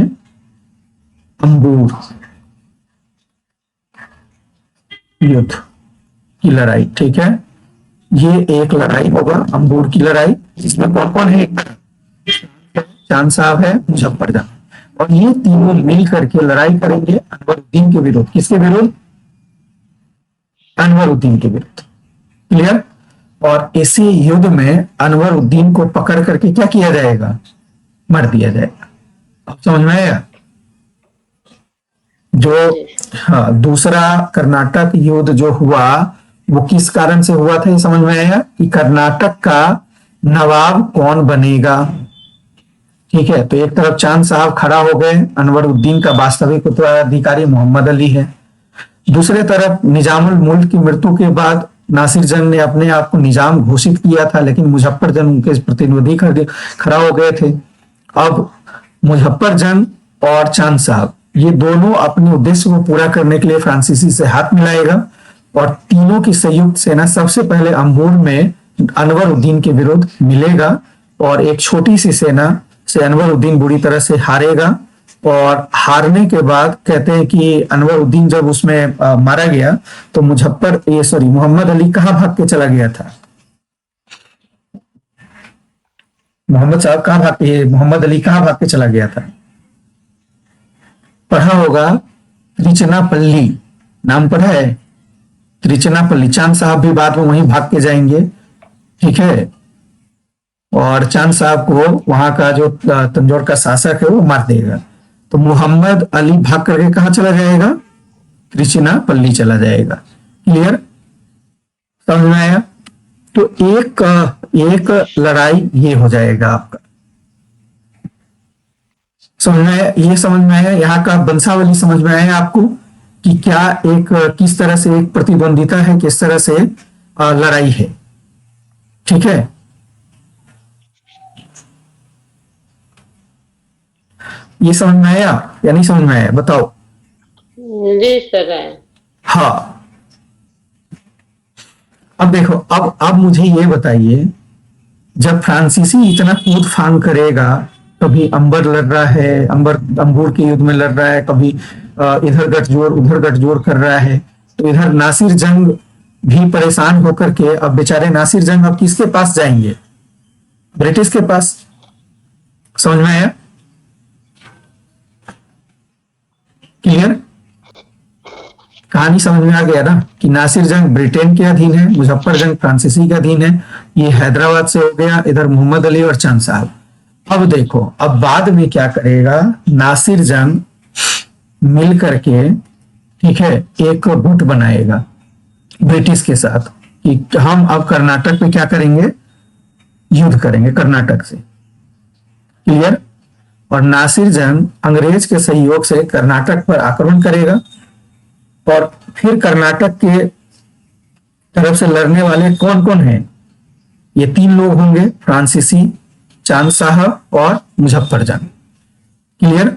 अंबूर युद्ध की लड़ाई, ठीक है, ये एक लड़ाई होगा अंबूर की लड़ाई, जिसमें कौन कौन है? चांद साहब है, मुजफ्फर जंग। और ये तीनों मिल करके लड़ाई करेंगे अनवरुद्दीन के विरुद्ध। किसके विरुद्ध? अनवरुद्दीन के विरुद्ध। क्लियर? और इसी युद्ध में अनवरुद्दीन को पकड़ करके क्या किया जाएगा? मर दिया जाएगा। अब समझ में आया? जो हाँ, दूसरा कर्नाटक युद्ध जो हुआ वो किस कारण से हुआ था, ये समझ में आया कि कर्नाटक का नवाब कौन बनेगा। ठीक है, तो एक तरफ चांद साहब खड़ा हो गए, अनवरुद्दीन का वास्तविक उत्तराधिकारी मोहम्मद अली है। दूसरे तरफ निजामुल मुल्क की मृत्यु के बाद नासिर जंग ने अपने आप को निजाम घोषित किया था, लेकिन मुजफ्फर जंग उनके प्रतिनिधि खड़ा हो गए थे। अब मुजफ्फर जंग और चांद साहब ये दोनों अपने उद्देश्य को पूरा करने के लिए फ्रांसीसी से हाथ मिलाएगा और तीनों की संयुक्त सेना सबसे पहले अंबुर में अनवरुद्दीन के विरुद्ध मिलेगा और एक छोटी सी सेना से अनवरुद्दीन बुरी तरह से हारेगा। और हारने के बाद कहते हैं कि अनवरुद्दीन जब उसमें मारा गया तो मोहम्मद अली कहाँ भाग के चला गया था? मोहम्मद अली कहाँ भाग के चला गया था? पढ़ा होगा, त्रिचनापल्ली नाम पढ़ा है? त्रिचनापल्ली। चांद साहब भी बाद में वहीं भाग के जाएंगे। ठीक है, और चांद साहब को वहां का जो तंजौर का शासक है वो मार देगा। तो मोहम्मद अली भाग करके कहा चला जाएगा? त्रिचनापल्ली चला जाएगा। क्लियर? समझ में आया? तो एक लड़ाई ये हो जाएगा आपका। समझ में आया? ये समझ में आया? यहाँ का वंशावली समझ में आया आपको कि क्या किस तरह से एक प्रतिद्वंदिता है, किस तरह से लड़ाई है। ठीक है, ये समझ में आया या नहीं समझ में आया? बताओ। जी सर है। हाँ, अब देखो, अब मुझे ये बताइए, जब फ्रांसीसी इतना कूद फान करेगा, कभी अंबर लड़ रहा है, अंबुर के युद्ध में लड़ रहा है, कभी इधर गठजोड़ उधर गठजोड़ कर रहा है, तो इधर नासिर जंग भी परेशान होकर के अब बेचारे नासिर जंग अब किसके पास जाएंगे? ब्रिटिश के पास। समझ में आया? क्लियर? कहानी समझ में आ गया ना कि नासिर जंग ब्रिटेन के अधीन है, मुजफ्फर जंग फ्रांसीसी के अधीन है। ये हैदराबाद से हो गया, इधर मोहम्मद अली और चांद साहब। अब देखो, अब बाद में क्या करेगा नासिर जंग मिल करके, ठीक है, एक गुट बनाएगा ब्रिटिश के साथ कि हम अब कर्नाटक पे क्या करेंगे? युद्ध करेंगे कर्नाटक से। क्लियर? और नासिर जंग अंग्रेज के सहयोग से कर्नाटक पर आक्रमण करेगा और फिर कर्नाटक के तरफ से लड़ने वाले कौन कौन हैं? ये तीन लोग होंगे, फ्रांसीसी, चांद साहब और मुजफ्फर जंग। क्लियर?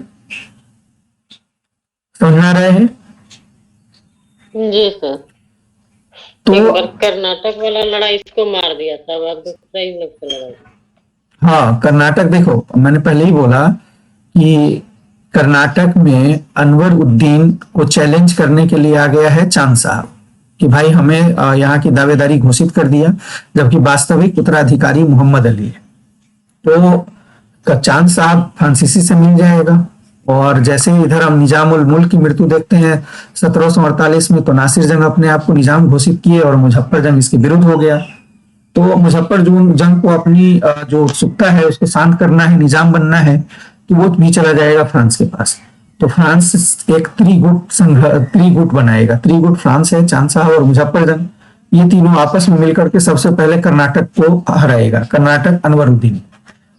समझ में आ रहे हैं? जी सर। तो एक बार कर्नाटक वाला लड़ाई इसको मार दिया था, अब दूसरा ही लोग से लड़ाई। हाँ, कर्नाटक देखो, मैंने पहले ही बोला कि कर्नाटक में अनवर उद्दीन को चैलेंज करने के लिए आ गया है चांद साहब कि भाई हमें यहाँ की दावेदारी घोषित कर दिया, जबकि वास्तविक उत्तराधिकारी मोहम्मद अली है। तो चांद साहब फ्रांसीसी से मिल जाएगा। और जैसे ही इधर हम निजाम उल मुल्क की मृत्यु देखते हैं 1748 में, तो नासिर जंग अपने आप को निजाम घोषित किए और मुजफ्फर जंग इसके विरुद्ध हो गया। तो मुजफ्फर जंग को अपनी जो उत्सुकता है उसको शांत करना है, निजाम बनना है, तो वो भी चला जाएगा फ्रांस के पास। तो फ्रांस एक त्रिगुट बनाएगा। त्रिगुट फ्रांस है, चांद साहब और मुजफ्फर जंग, ये तीनों आपस में मिलकर के सबसे पहले कर्नाटक को हराएगा। कर्नाटक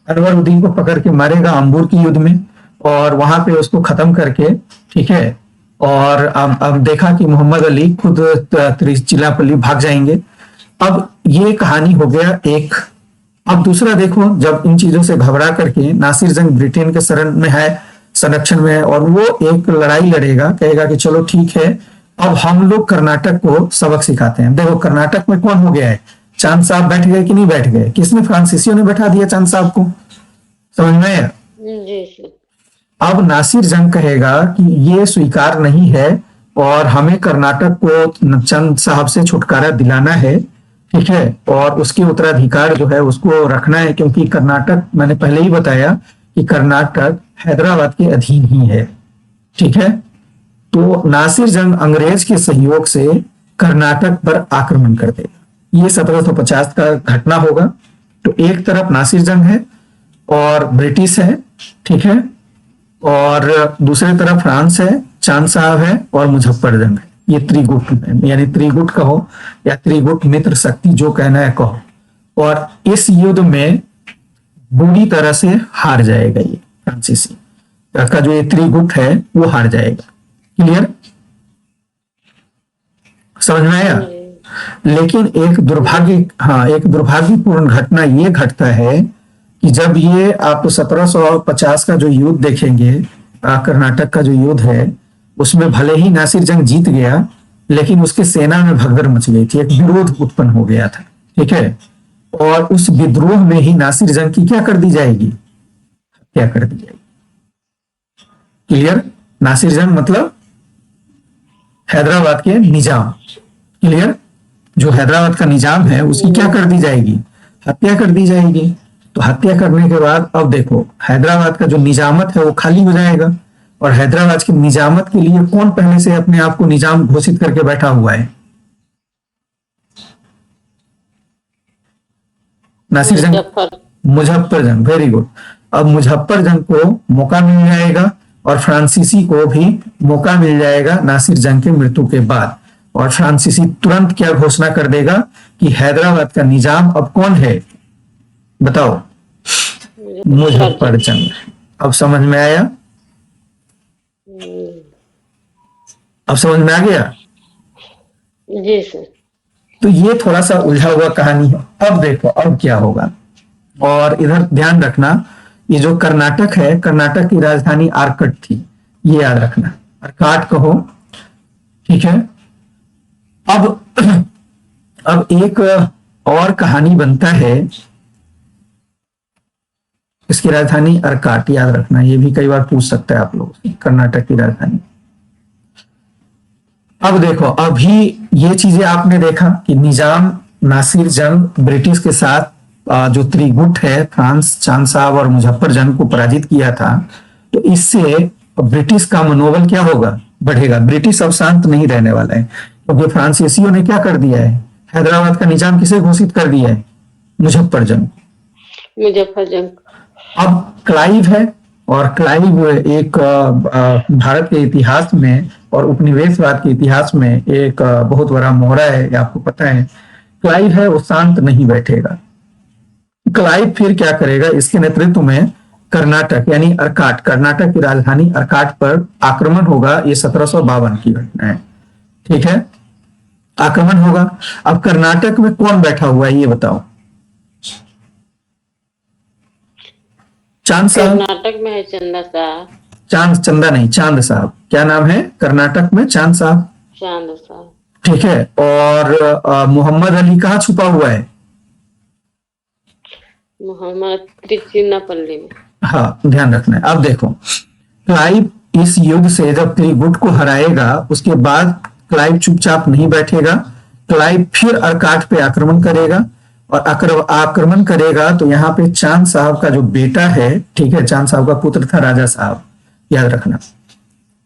अनवरुद्दीन को पकड़ के मारेगा अंबुर के युद्ध में और वहां पे उसको खत्म करके, ठीक है, और अब देखा कि मोहम्मद अली खुद त्रिचिनापल्ली भाग जाएंगे। अब ये कहानी हो गया एक। अब दूसरा देखो, जब इन चीजों से घबरा करके नासिर जंग ब्रिटेन के शरण में है, संरक्षण में है, और वो एक लड़ाई लड़ेगा, कहेगा कि चलो ठीक है, अब हम लोग कर्नाटक को सबक सिखाते हैं। देखो कर्नाटक में कौन हो गया है? चांद साहब बैठ गए कि नहीं बैठ गए? किसने? फ्रांसीसियों ने बैठा दिया चांद साहब को। समझ में आया? जी। अब नासिर जंग कहेगा कि ये स्वीकार नहीं है और हमें कर्नाटक को चंद साहब से छुटकारा दिलाना है, ठीक है, और उसके उत्तराधिकार जो है उसको रखना है, क्योंकि कर्नाटक, मैंने पहले ही बताया कि कर्नाटक हैदराबाद के अधीन ही है। ठीक है, तो नासिर जंग अंग्रेज के सहयोग से कर्नाटक पर आक्रमण कर देगा। ये 1750 का घटना होगा। तो एक तरफ नासिर जंग है और ब्रिटिश है, ठीक है, और दूसरी तरफ फ्रांस है, चांद साहब है और मुजफ्फरजंग है। ये त्रिगुट है, यानी त्रिगुट कहो या त्रिगुट मित्र शक्ति, जो कहना है कहो। और इस युद्ध में बुरी तरह से हार जाएगा ये फ्रांसीसी का जो ये त्रिगुट है, वो हार जाएगा। क्लियर, समझ में आया? लेकिन एक दुर्भाग्यपूर्ण घटना ये घटता है कि जब ये आप 1750 का जो युद्ध देखेंगे, कर्नाटक का जो युद्ध है, उसमें भले ही नासिर जंग जीत गया, लेकिन उसके सेना में भगदड़ मच गई थी, एक विरोध उत्पन्न हो गया था। ठीक है, और उस विद्रोह में ही नासिर जंग की क्या कर दी जाएगी? हत्या कर दी जाएगी। क्लियर, नासिर जंग मतलब हैदराबाद के निजाम। क्लियर, जो हैदराबाद का निजाम है उसकी क्या कर दी जाएगी? हत्या कर दी जाएगी। तो हत्या करने के बाद अब देखो, हैदराबाद का जो निजामत है वो खाली हो जाएगा। और हैदराबाद की निजामत के लिए कौन पहले से अपने आप को निजाम घोषित करके बैठा हुआ है? नासिर जंग, मुजफ्फरजंग। Very good. अब मुजफ्फरजंग को मौका मिल जाएगा और फ्रांसीसी को भी मौका मिल जाएगा नासिर जंग के मृत्यु के बाद। और फ्रांसीसी तुरंत क्या घोषणा कर देगा कि हैदराबाद का निजाम अब कौन है? बताओ, मुजफ्फरजंग। अब समझ में आया? अब समझ में आ गया? जी सर। तो ये थोड़ा सा उलझा हुआ कहानी है। अब देखो अब क्या होगा। और इधर ध्यान रखना, ये जो कर्नाटक है, कर्नाटक की राजधानी आर्कट थी, ये याद रखना, आर्काट कहो। ठीक है, अब एक और कहानी बनता है, इसकी राजधानी आर्काट, याद रखना, ये भी कई बार पूछ सकता है आप लोग, कर्नाटक की राजधानी। अब देखो, अभी ये चीजें आपने देखा कि निजाम नासिर जंग ब्रिटिश के साथ जो त्रिगुट है, फ्रांस, चांद साहब और मुजफ्फरजंग को पराजित किया था। तो इससे ब्रिटिश का मनोबल क्या होगा? बढ़ेगा। ब्रिटिश अब शांत नहीं रहने वाला है, क्योंकि फ्रांसीसियों ने क्या कर दिया है? हैदराबाद का निजाम किसे घोषित कर दिया है? मुजफ्फरजंग। अब क्लाइव है, और क्लाइव एक भारत के इतिहास में और उपनिवेशवाद के इतिहास में एक बहुत बड़ा मोहरा है, ये आपको पता है। क्लाइव है, वो शांत नहीं बैठेगा। क्लाइव फिर क्या करेगा? इसके नेतृत्व में कर्नाटक यानी अर्काट, कर्नाटक की राजधानी अर्काट पर आक्रमण होगा। ये 1752 की घटना है। ठीक है, आक्रमण होगा। अब कर्नाटक में कौन बैठा हुआ है ये बताओ? चांद साहब। कर्नाटक में है चंदा साहब। चंदा नहीं, चांद साहब। क्या नाम है कर्नाटक में? चांद साहब। चांद साहब। ठीक है, और मोहम्मद अली कहाँ छुपा हुआ है? मोहम्मद त्रिचिनापल्ली में। हाँ, ध्यान रखना है। अब देखो, क्लाइव इस युद्ध से जब त्रिगुट को हराएगा, उसके बाद क्लाइव चुपचाप नहीं बैठेगा। क्लाइव फिर अर्काट पे आक्रमण करेगा, और आक्रमण करेगा तो यहाँ पे चांद साहब का जो बेटा है, ठीक है, चांद साहब का पुत्र था राजा साहब, याद रखना।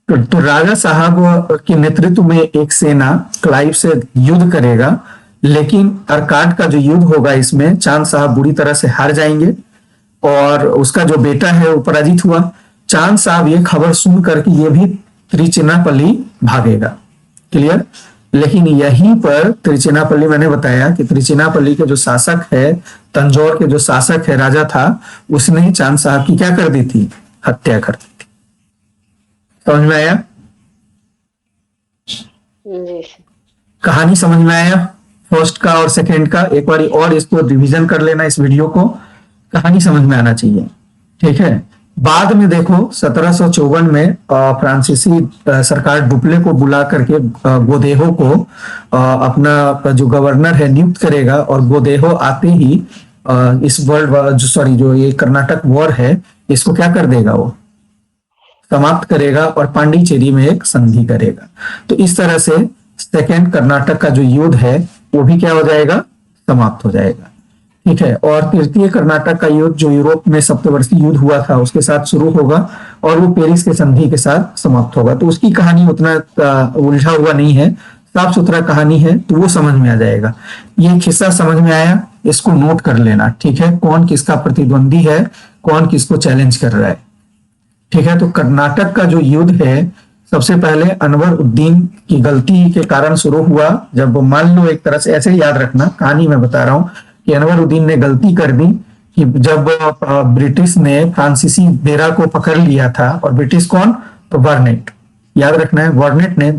तो राजा साहब के नेतृत्व में एक सेना क्लाइव से युद्ध करेगा, लेकिन अर्काट का जो युद्ध होगा, इसमें चांद साहब बुरी तरह से हार जाएंगे और उसका जो बेटा है वो पराजित हुआ। चांद साहब ये खबर सुन करके ये भी त्रिचिनापल्ली भागेगा। क्लियर, लेकिन यहीं पर त्रिचिनापल्ली, मैंने बताया कि त्रिचिनापल्ली के जो शासक है, तंजौर के जो शासक है, राजा था, उसने चांद साहब की क्या कर दी थी? हत्या कर दी थी। समझ में आया? कहानी समझ में आया? फर्स्ट का और सेकंड का एक बार और इसको रिवीजन कर लेना, इस वीडियो को। कहानी समझ में आना चाहिए। ठीक है, बाद में देखो 1754 में फ्रांसीसी सरकार डुप्ले को बुला करके गोदेहो को अपना जो गवर्नर है नियुक्त करेगा, और गोदेहो आते ही इस जो ये कर्नाटक वॉर है, इसको क्या कर देगा? वो समाप्त करेगा और पांडिचेरी में एक संधि करेगा। तो इस तरह से सेकेंड कर्नाटक का जो युद्ध है वो भी क्या हो जाएगा? समाप्त हो जाएगा। ठीक है। और तृतीय कर्नाटक का युद्ध जो यूरोप में सप्तवर्षीय युद्ध हुआ था उसके साथ शुरू होगा और वो पेरिस के संधि के साथ समाप्त होगा। तो उसकी कहानी उतना उलझा हुआ नहीं है, साफ सुथरा कहानी है, तो वो समझ में आ जाएगा। ये हिस्सा समझ में आया, इसको नोट कर लेना, ठीक है। कौन किसका प्रतिद्वंदी है, कौन किसको चैलेंज कर रहा है, ठीक है। तो कर्नाटक का जो युद्ध है सबसे पहले अनवर उद्दीन की गलती के कारण शुरू हुआ। जब मान लो, एक तरह से ऐसे याद रखना, कहानी मैं बता रहा हूं कि अनवर उद्दीन ने गलती कर दी कि जब ब्रिटिश ने फ्रांसीसी बेरा को पकड़ लिया था, और ब्रिटिश कौन, तो वर्नेट, याद रखना है, वर्नेट ने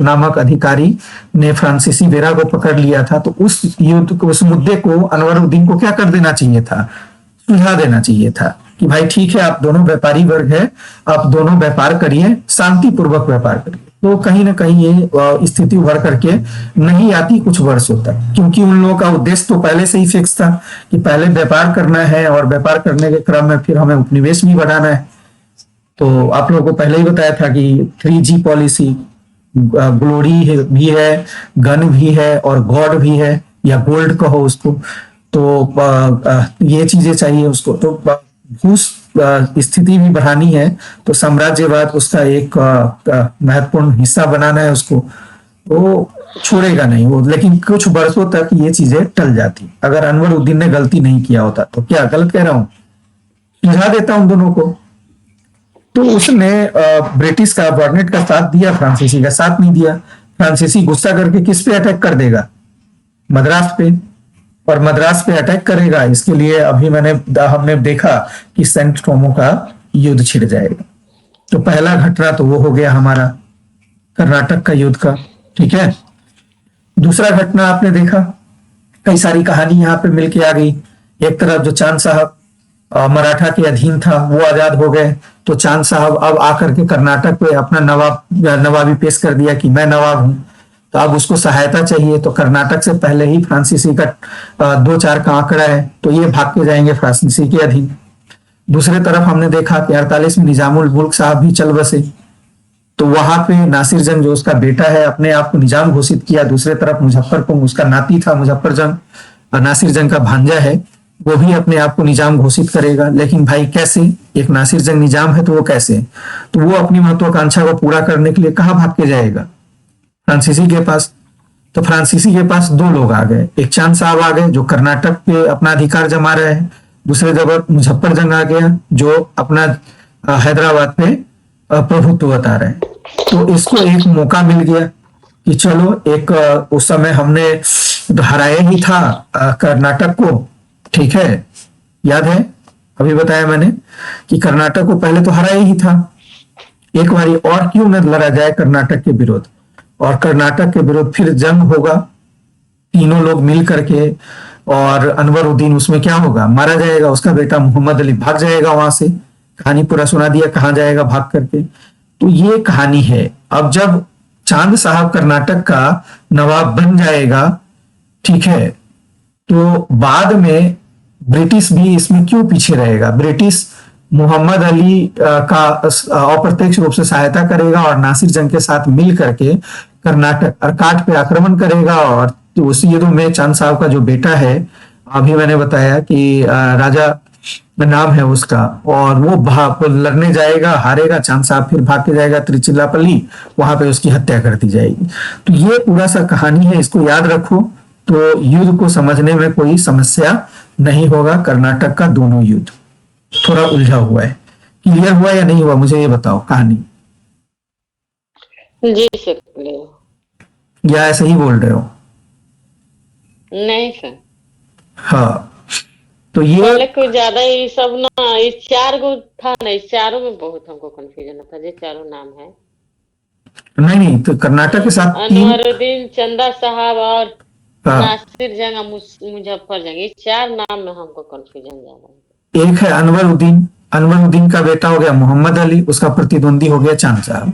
नामक अधिकारी ने फ्रांसीसी बेरा को पकड़ लिया था। तो उस युद्ध को, उस मुद्दे को अनवर उद्दीन को क्या कर देना चाहिए था, सुलझा देना चाहिए था कि भाई ठीक है, आप दोनों व्यापारी वर्ग है, आप दोनों व्यापार करिए, शांतिपूर्वक व्यापार करिए। तो कहीं ना कहीं ये स्थिति उभर करके नहीं आती कुछ वर्षों तक, क्योंकि उन लोगों का उद्देश्य तो पहले से ही फिक्स था कि पहले व्यापार करना है और व्यापार करने के क्रम में फिर हमें उपनिवेश भी बढ़ाना है। तो आप लोगों को पहले ही बताया था कि 3G पॉलिसी, ग्लोरी भी है, गन भी है और गॉड भी है, या गोल्ड कहो उसको। तो ये चीजें चाहिए उसको। तो घूस स्थिति भी बढ़ानी है, तो साम्राज्यवाद उसका एक महत्वपूर्ण हिस्सा बनाना है उसको। वो छोड़ेगा नहीं वो, लेकिन कुछ वर्षों तक ये चीजें टल जाती अगर अनवर उद्दीन ने गलती नहीं किया होता। तो क्या गलत कह रहा हूं, सुझा देता हूं दोनों को। तो उसने ब्रिटिश का, बर्नेट का साथ दिया, फ्रांसीसी का साथ नहीं दिया। फ्रांसीसी गुस्सा करके किस पे अटैक कर देगा, मद्रास पे, और मद्रास पे अटैक करेगा। इसके लिए अभी हमने देखा कि सेंट टोमो का युद्ध छिड़ जाएगा। तो पहला घटना तो वो हो गया हमारा कर्नाटक का युद्ध का, ठीक है। दूसरा घटना आपने देखा, कई सारी कहानी यहाँ पे मिलके आ गई। एक तरफ जो चांद साहब मराठा के अधीन था वो आजाद हो गए, तो चांद साहब अब आकर के कर्नाटक पे अपना नवाबी पेश कर दिया कि मैं नवाब हूं। तो अब उसको सहायता चाहिए, तो कर्नाटक से पहले ही फ्रांसीसी का 2-4 का आंकड़ा है, तो ये भाग के जाएंगे फ्रांसीसी के अधीन। दूसरे तरफ हमने देखा कि 48 में निजामुल मुल्क साहब भी चल बसे, तो वहां पे नासिर जंग जो उसका बेटा है अपने आप को निजाम घोषित किया। दूसरे तरफ मुजफ्फर उसका नाती था, मुजफ्फर जंग नासिर जंग का भांजा है, वो भी अपने आप को निजाम घोषित करेगा। लेकिन भाई कैसे, एक नासिर जंग निजाम है तो वो कैसे, तो वो अपनी महत्वाकांक्षा को पूरा करने के लिए कहाँ भाग के जाएगा, फ्रांसीसी के पास। तो फ्रांसीसी के पास 2 लोग आ गए, एक चांद साहब आ गए जो कर्नाटक पे अपना अधिकार जमा रहे हैं, दूसरे जगह मुजफ्फर जंग आ गया जो अपना हैदराबाद पे प्रभुत्व बता रहे हैं। तो इसको एक मौका मिल गया कि चलो एक उस समय हमने हराया ही था कर्नाटक को, ठीक है, याद है अभी बताया मैंने कि कर्नाटक को पहले तो हराया ही था, एक बारी और क्यों न लड़ा जाए कर्नाटक के विरोध, और कर्नाटक के विरोध फिर जंग होगा, तीनों लोग मिल करके, और अनवर उद्दीन उसमें क्या होगा, मारा जाएगा, उसका बेटा मोहम्मद अली भाग जाएगा वहां से। कहानी पूरा सुना दिया कहां जाएगा भाग करके। तो ये कहानी है। अब जब चांद साहब कर्नाटक का नवाब बन जाएगा, ठीक है, तो बाद में ब्रिटिश भी इसमें क्यों पीछे रहेगा, ब्रिटिश मोहम्मद अली का अप्रत्यक्ष रूप से सहायता करेगा और नासिर जंग के साथ मिल करके कर्नाटक अर्काट पे आक्रमण करेगा। और तो उसी युद्ध में चांद साहब का जो बेटा है, अभी मैंने बताया कि राजा नाम है उसका, और वो लड़ने जाएगा, हारेगा, चांद साहब फिर भाग के जाएगा त्रिचिल्लापल्ली, वहां पे उसकी हत्या कर दी जाएगी। तो ये पूरा सा कहानी है, इसको याद रखो, तो युद्ध को समझने में कोई समस्या नहीं होगा। कर्नाटक का दोनों युद्ध थोड़ा उलझा हुआ है, क्लियर हुआ या नहीं हुआ, मुझे ये बताओ कहानी। जी सर, क्लियर। या ऐसे ही बोल रहे हो? नहीं सर, हाँ, तो ये पहले कुछ ज्यादा ही सब ना, इस 4 गो था ना, इस चारों में बहुत हमको कंफ्यूजन होता है। ये चारों नाम है, नहीं, तो कर्नाटक के साथ 3, अनवरुद्दीन, चंदा साहब और हाँ, नासिर जंग और मुजफ्फर जंग, ये 4 नाम में हमको कंफ्यूजन ज्यादा है। एक है अनवर उद्दीन का बेटा हो गया मोहम्मद अली, उसका प्रतिद्वंदी हो गया चांद साहब।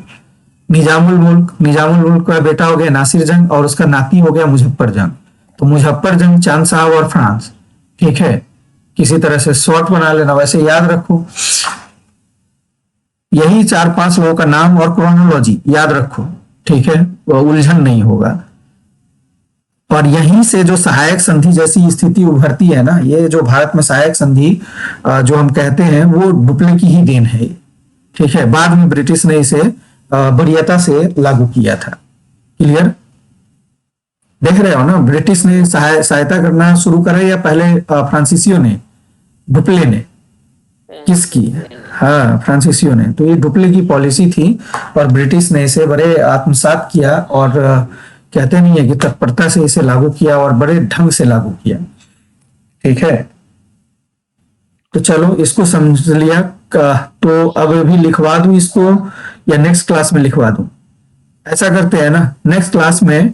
निजामुल मुल्क का बेटा हो गया नासिर जंग और उसका नाती हो गया मुजफ्फर जंग। तो मुजफ्फर जंग, चांद साहब और फ्रांस, ठीक है, किसी तरह से शॉर्ट बना लेना, वैसे याद रखो। यही 4-5 लोगों का नाम और क्रोनोलॉजी याद रखो, ठीक है, उलझन नहीं होगा। और यहीं से जो सहायक संधि जैसी स्थिति उभरती है ना, ये जो भारत में सहायक संधि जो हम कहते हैं, वो डुप्ले की ही देन है। ठीक है, बाद में ब्रिटिश ने इसे वरीयता से लागू किया था। क्लियर? देख रहे हो ना, ब्रिटिश ने सहायता करना शुरू करा या पहले फ्रांसीसियों ने, डुप्ले ने? किसकी? हाँ, फ्रांसीसियों ने। तो ये डुप्ले की पॉलिसी थी और ब्रिटिश ने इसे बड़े आत्मसात किया और कहते नहीं है कि तत्परता से इसे लागू किया और बड़े ढंग से लागू किया। ठीक है, तो चलो इसको समझ लिया। तो अब भी लिखवा दूं इसको या नेक्स्ट क्लास में लिखवा दूं? ऐसा करते हैं ना, नेक्स्ट क्लास में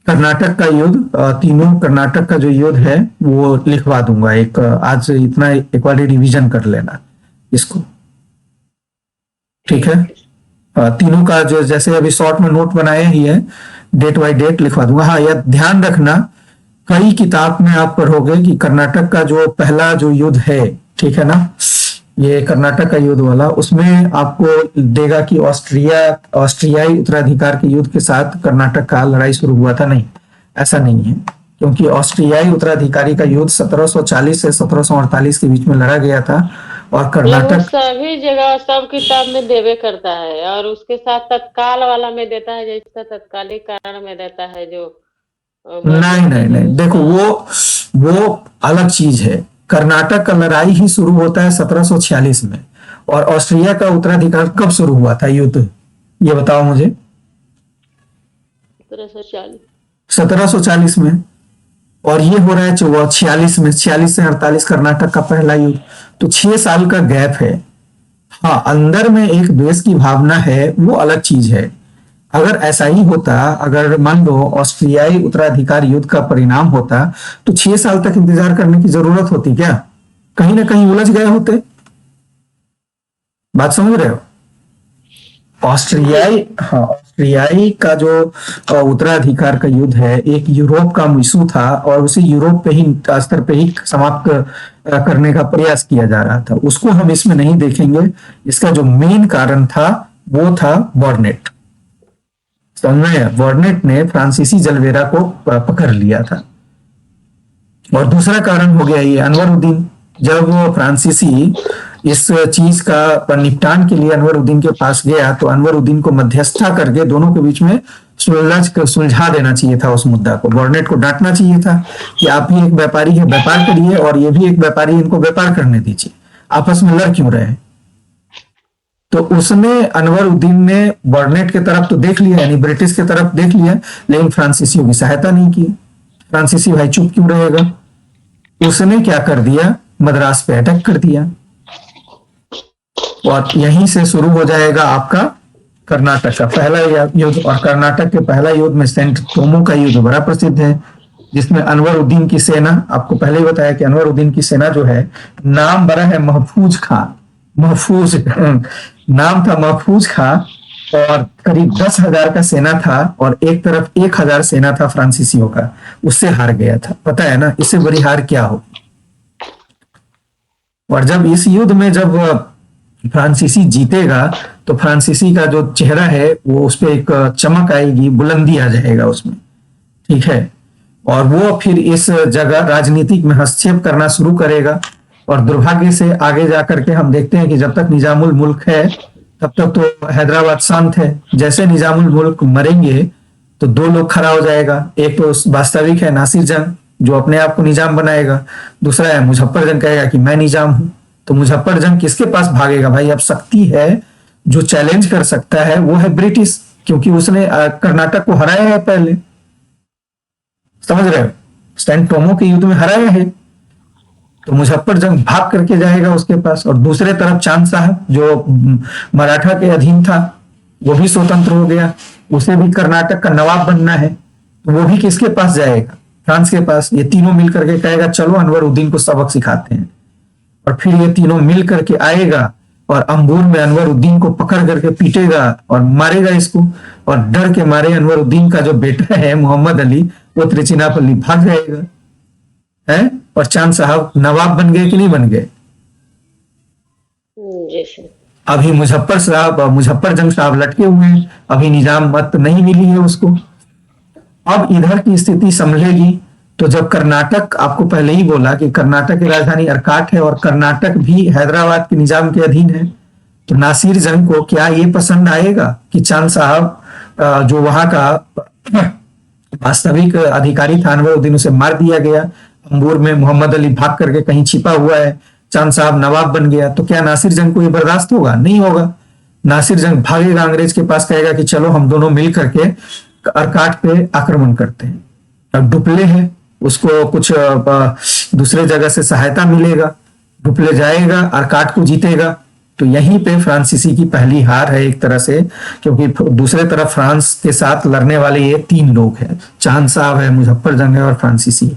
कर्नाटक का युद्ध, तीनों कर्नाटक का जो युद्ध है वो लिखवा दूंगा। एक आज इतना एक बार रिवीजन कर लेना इसको। ठीक है, तीनों का जो जैसे अभी शॉर्ट में नोट बनाया ही है, डेट बाय डेट लिखवा दूंगा। हाँ, यह ध्यान रखना, कई किताब में आप पढ़ोगे कि कर्नाटक का जो पहला जो युद्ध है, ठीक है ना, ये कर्नाटक का युद्ध वाला, उसमें आपको देगा कि ऑस्ट्रियाई उत्तराधिकार के युद्ध के साथ कर्नाटक का लड़ाई शुरू हुआ था। नहीं, ऐसा नहीं है, क्योंकि ऑस्ट्रियाई उत्तराधिकारी का युद्ध 1740 से 1748 के बीच में लड़ा गया था और कर्नाटक सभी जगह सब किताब में देवे करता है, और उसके साथ तत्काल वाला में देता है, जैसा तत्कालिक कारण में देता है जो नहीं नहीं नहीं, देखो वो अलग चीज है। कर्नाटक का लड़ाई ही शुरू होता है 1746 में, और ऑस्ट्रिया का उत्तराधिकार कब शुरू हुआ था युद्ध, ये बताओ मुझे। 1740 में, और ये हो रहा है 46 में, 46 से 48 कर्नाटक का पहला युद्ध। तो 6 साल का गैप है। हाँ, अंदर में एक द्वेष की भावना है, वो अलग चीज है। अगर ऐसा ही होता, अगर मान लो ऑस्ट्रियाई उत्तराधिकार युद्ध का परिणाम होता, तो 6 साल तक इंतजार करने की जरूरत होती क्या? कहीं ना कहीं उलझ गए होते। बात समझ रहे हो? ऑस्ट्रियाई का जो उत्तराधिकार का युद्ध है, एक यूरोप का इशू था और उसे यूरोप पे ही स्तर पे ही समाप्त करने का प्रयास किया जा रहा था। उसको हम इसमें नहीं देखेंगे। इसका जो मेन कारण था वो था बॉर्नेट। समझ में? बॉर्नेट ने फ्रांसीसी जलवेरा को पकड़ लिया था। और दूसरा कारण हो गया ये अनवरुद्दीन। जब वो फ्रांसीसी इस चीज का निपटान के लिए अनवरुद्दीन के पास गया, तो अनवरुद्दीन को मध्यस्थता करके दोनों के बीच में सुलझा देना चाहिए था उस मुद्दा को। बॉर्नेट को डांटना चाहिए था कि आप भी एक व्यापारी है, व्यापार करिए, और ये भी एक व्यापारी, इनको व्यापार करने दीजिए, आपस में लड़ क्यों रहे? तो उसने, अनवरुद्दीन ने बॉर्नेट की तरफ तो देख लिया, यानी ब्रिटिश की तरफ देख लिया, लेकिन फ्रांसीसियों की सहायता नहीं की। फ्रांसीसी भाई चुप क्यों रहेगा? उसने क्या कर दिया, मद्रास पे अटैक कर दिया, और यहीं से शुरू हो जाएगा आपका कर्नाटक का पहला युद्ध। और कर्नाटक के पहला युद्ध में सेंट तोमो का युद्ध बड़ा प्रसिद्ध है, जिसमें अनवरुद्दीन की सेना, आपको पहले ही बताया कि अनवरुद्दीन की सेना जो है, नाम बड़ा है महफूज खां, महफूज नाम था महफूज खां, और करीब 10,000 का सेना था, और एक तरफ 1,000 सेना था फ्रांसीसियों का, उससे हार गया था। पता है ना इससे बड़ी हार क्या हो? और जब इस युद्ध में जब फ्रांसीसी जीतेगा, तो फ्रांसीसी का जो चेहरा है वो उस पर एक चमक आएगी, बुलंदी आ जाएगा उसमें। ठीक है, और वो फिर इस जगह राजनीतिक में हस्तक्षेप करना शुरू करेगा। और दुर्भाग्य से आगे जाकर के हम देखते हैं कि जब तक निजामुल मुल्क है तब तक तो हैदराबाद शांत है। जैसे निजामुल मुल्क मरेंगे तो 2 लोग खड़ा हो जाएगा। एक तो वास्तविक है नासिर जंग, जो अपने आप को निजाम बनाएगा। दूसरा है मुजफ्फर जंग, कहेगा कि मैं निजाम हूं। तो मुजफ्फर जंग किसके पास भागेगा भाई? अब शक्ति है जो चैलेंज कर सकता है वो है ब्रिटिश, क्योंकि उसने कर्नाटक को हराया है पहले। समझ रहे हो? सेंट टोमो के युद्ध में हराया है, तो मुजफ्फर जंग भाग करके जाएगा उसके पास। और दूसरे तरफ चांद साहब, जो मराठा के अधीन था, वो भी स्वतंत्र हो गया, उसे भी कर्नाटक का नवाब बनना है, तो वो भी किसके पास जाएगा? फ्रांस के पास। ये तीनों मिल करके कहेगा चलो अनवरुद्दीन को सबक सिखाते हैं, और फिर ये तीनों मिल करके आएगा और अंबुर में अनवरुद्दीन को पकड़ करके पीटेगा और मारेगा इसको। और डर के मारे अनवरुद्दीन का जो बेटा है मोहम्मद अली, वो त्रिचिनापल्ली भाग जाएगा है। और चांद साहब नवाब बन गए कि नहीं बन गए? अभी मुजफ्फर जंग साहब लटके हुए हैं, अभी निजाम मत नहीं मिली है उसको। अब इधर की स्थिति संभलेगी तो जब कर्नाटक, आपको पहले ही बोला कि कर्नाटक की राजधानी अर्काट है और कर्नाटक भी हैदराबाद के निजाम के अधीन है, तो नासिर जंग को क्या ये पसंद आएगा कि चांद साहब जो वहां का वास्तविक अधिकारी था अनवरुद्दीन, उसे मार दिया गया, अंबूर में मोहम्मद अली भाग करके कहीं छिपा हुआ है, चांद साहब नवाब बन गया, तो क्या नासिर जंग को ये बर्दाश्त होगा? नहीं होगा। नासिर जंग भागेगा अंग्रेज के पास, कहेगा कि चलो हम दोनों मिल करके अर्काट पे आक्रमण करते हैं। अब डुप्ले है, उसको कुछ दूसरे जगह से सहायता मिलेगा, डुप्ले जाएगा, अर्काट को जीतेगा। तो यहीं पे फ्रांसीसी की पहली हार है एक तरह से, क्योंकि दूसरे तरफ फ्रांस के साथ लड़ने वाले ये 3 लोग हैं, चांद साहब है, मुजफ्फर जंग है और फ्रांसीसी।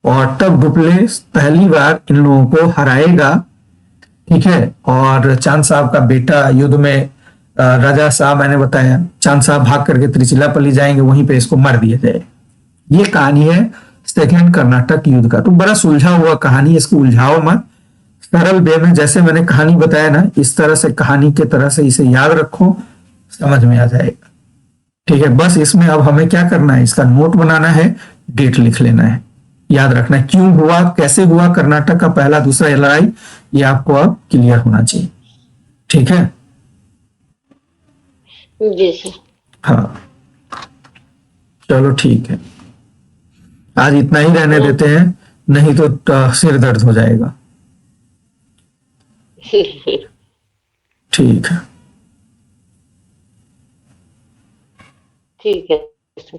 और तब डुप्ले पहली बार इन लोगों को हराएगा, ठीक है। और चांद साहब का बेटा युद्ध में राजा साहब, मैंने बताया, चांद साहब भाग करके त्रिचिलापल्ली जाएंगे, वहीं पे इसको मार दिया जाए। ये कहानी है सेकेंड कर्नाटक युद्ध का। तो बड़ा सुलझा हुआ कहानी, इसको उलझाओ मत, सरल वे में जैसे मैंने कहानी बताया ना, इस तरह से कहानी के तरह से इसे याद रखो, समझ में आ जाएगा, ठीक है। बस इसमें अब हमें क्या करना है, इसका नोट बनाना है, डेट लिख लेना है, याद रखना है क्यों हुआ, कैसे हुआ कर्नाटक का पहला दूसरा लड़ाई, ये आपको अब क्लियर होना चाहिए, ठीक है। जी सर। हाँ, चलो ठीक है, आज इतना ही रहने देते हैं, नहीं तो सिर दर्द हो जाएगा, ठीक है। ठीक है सर।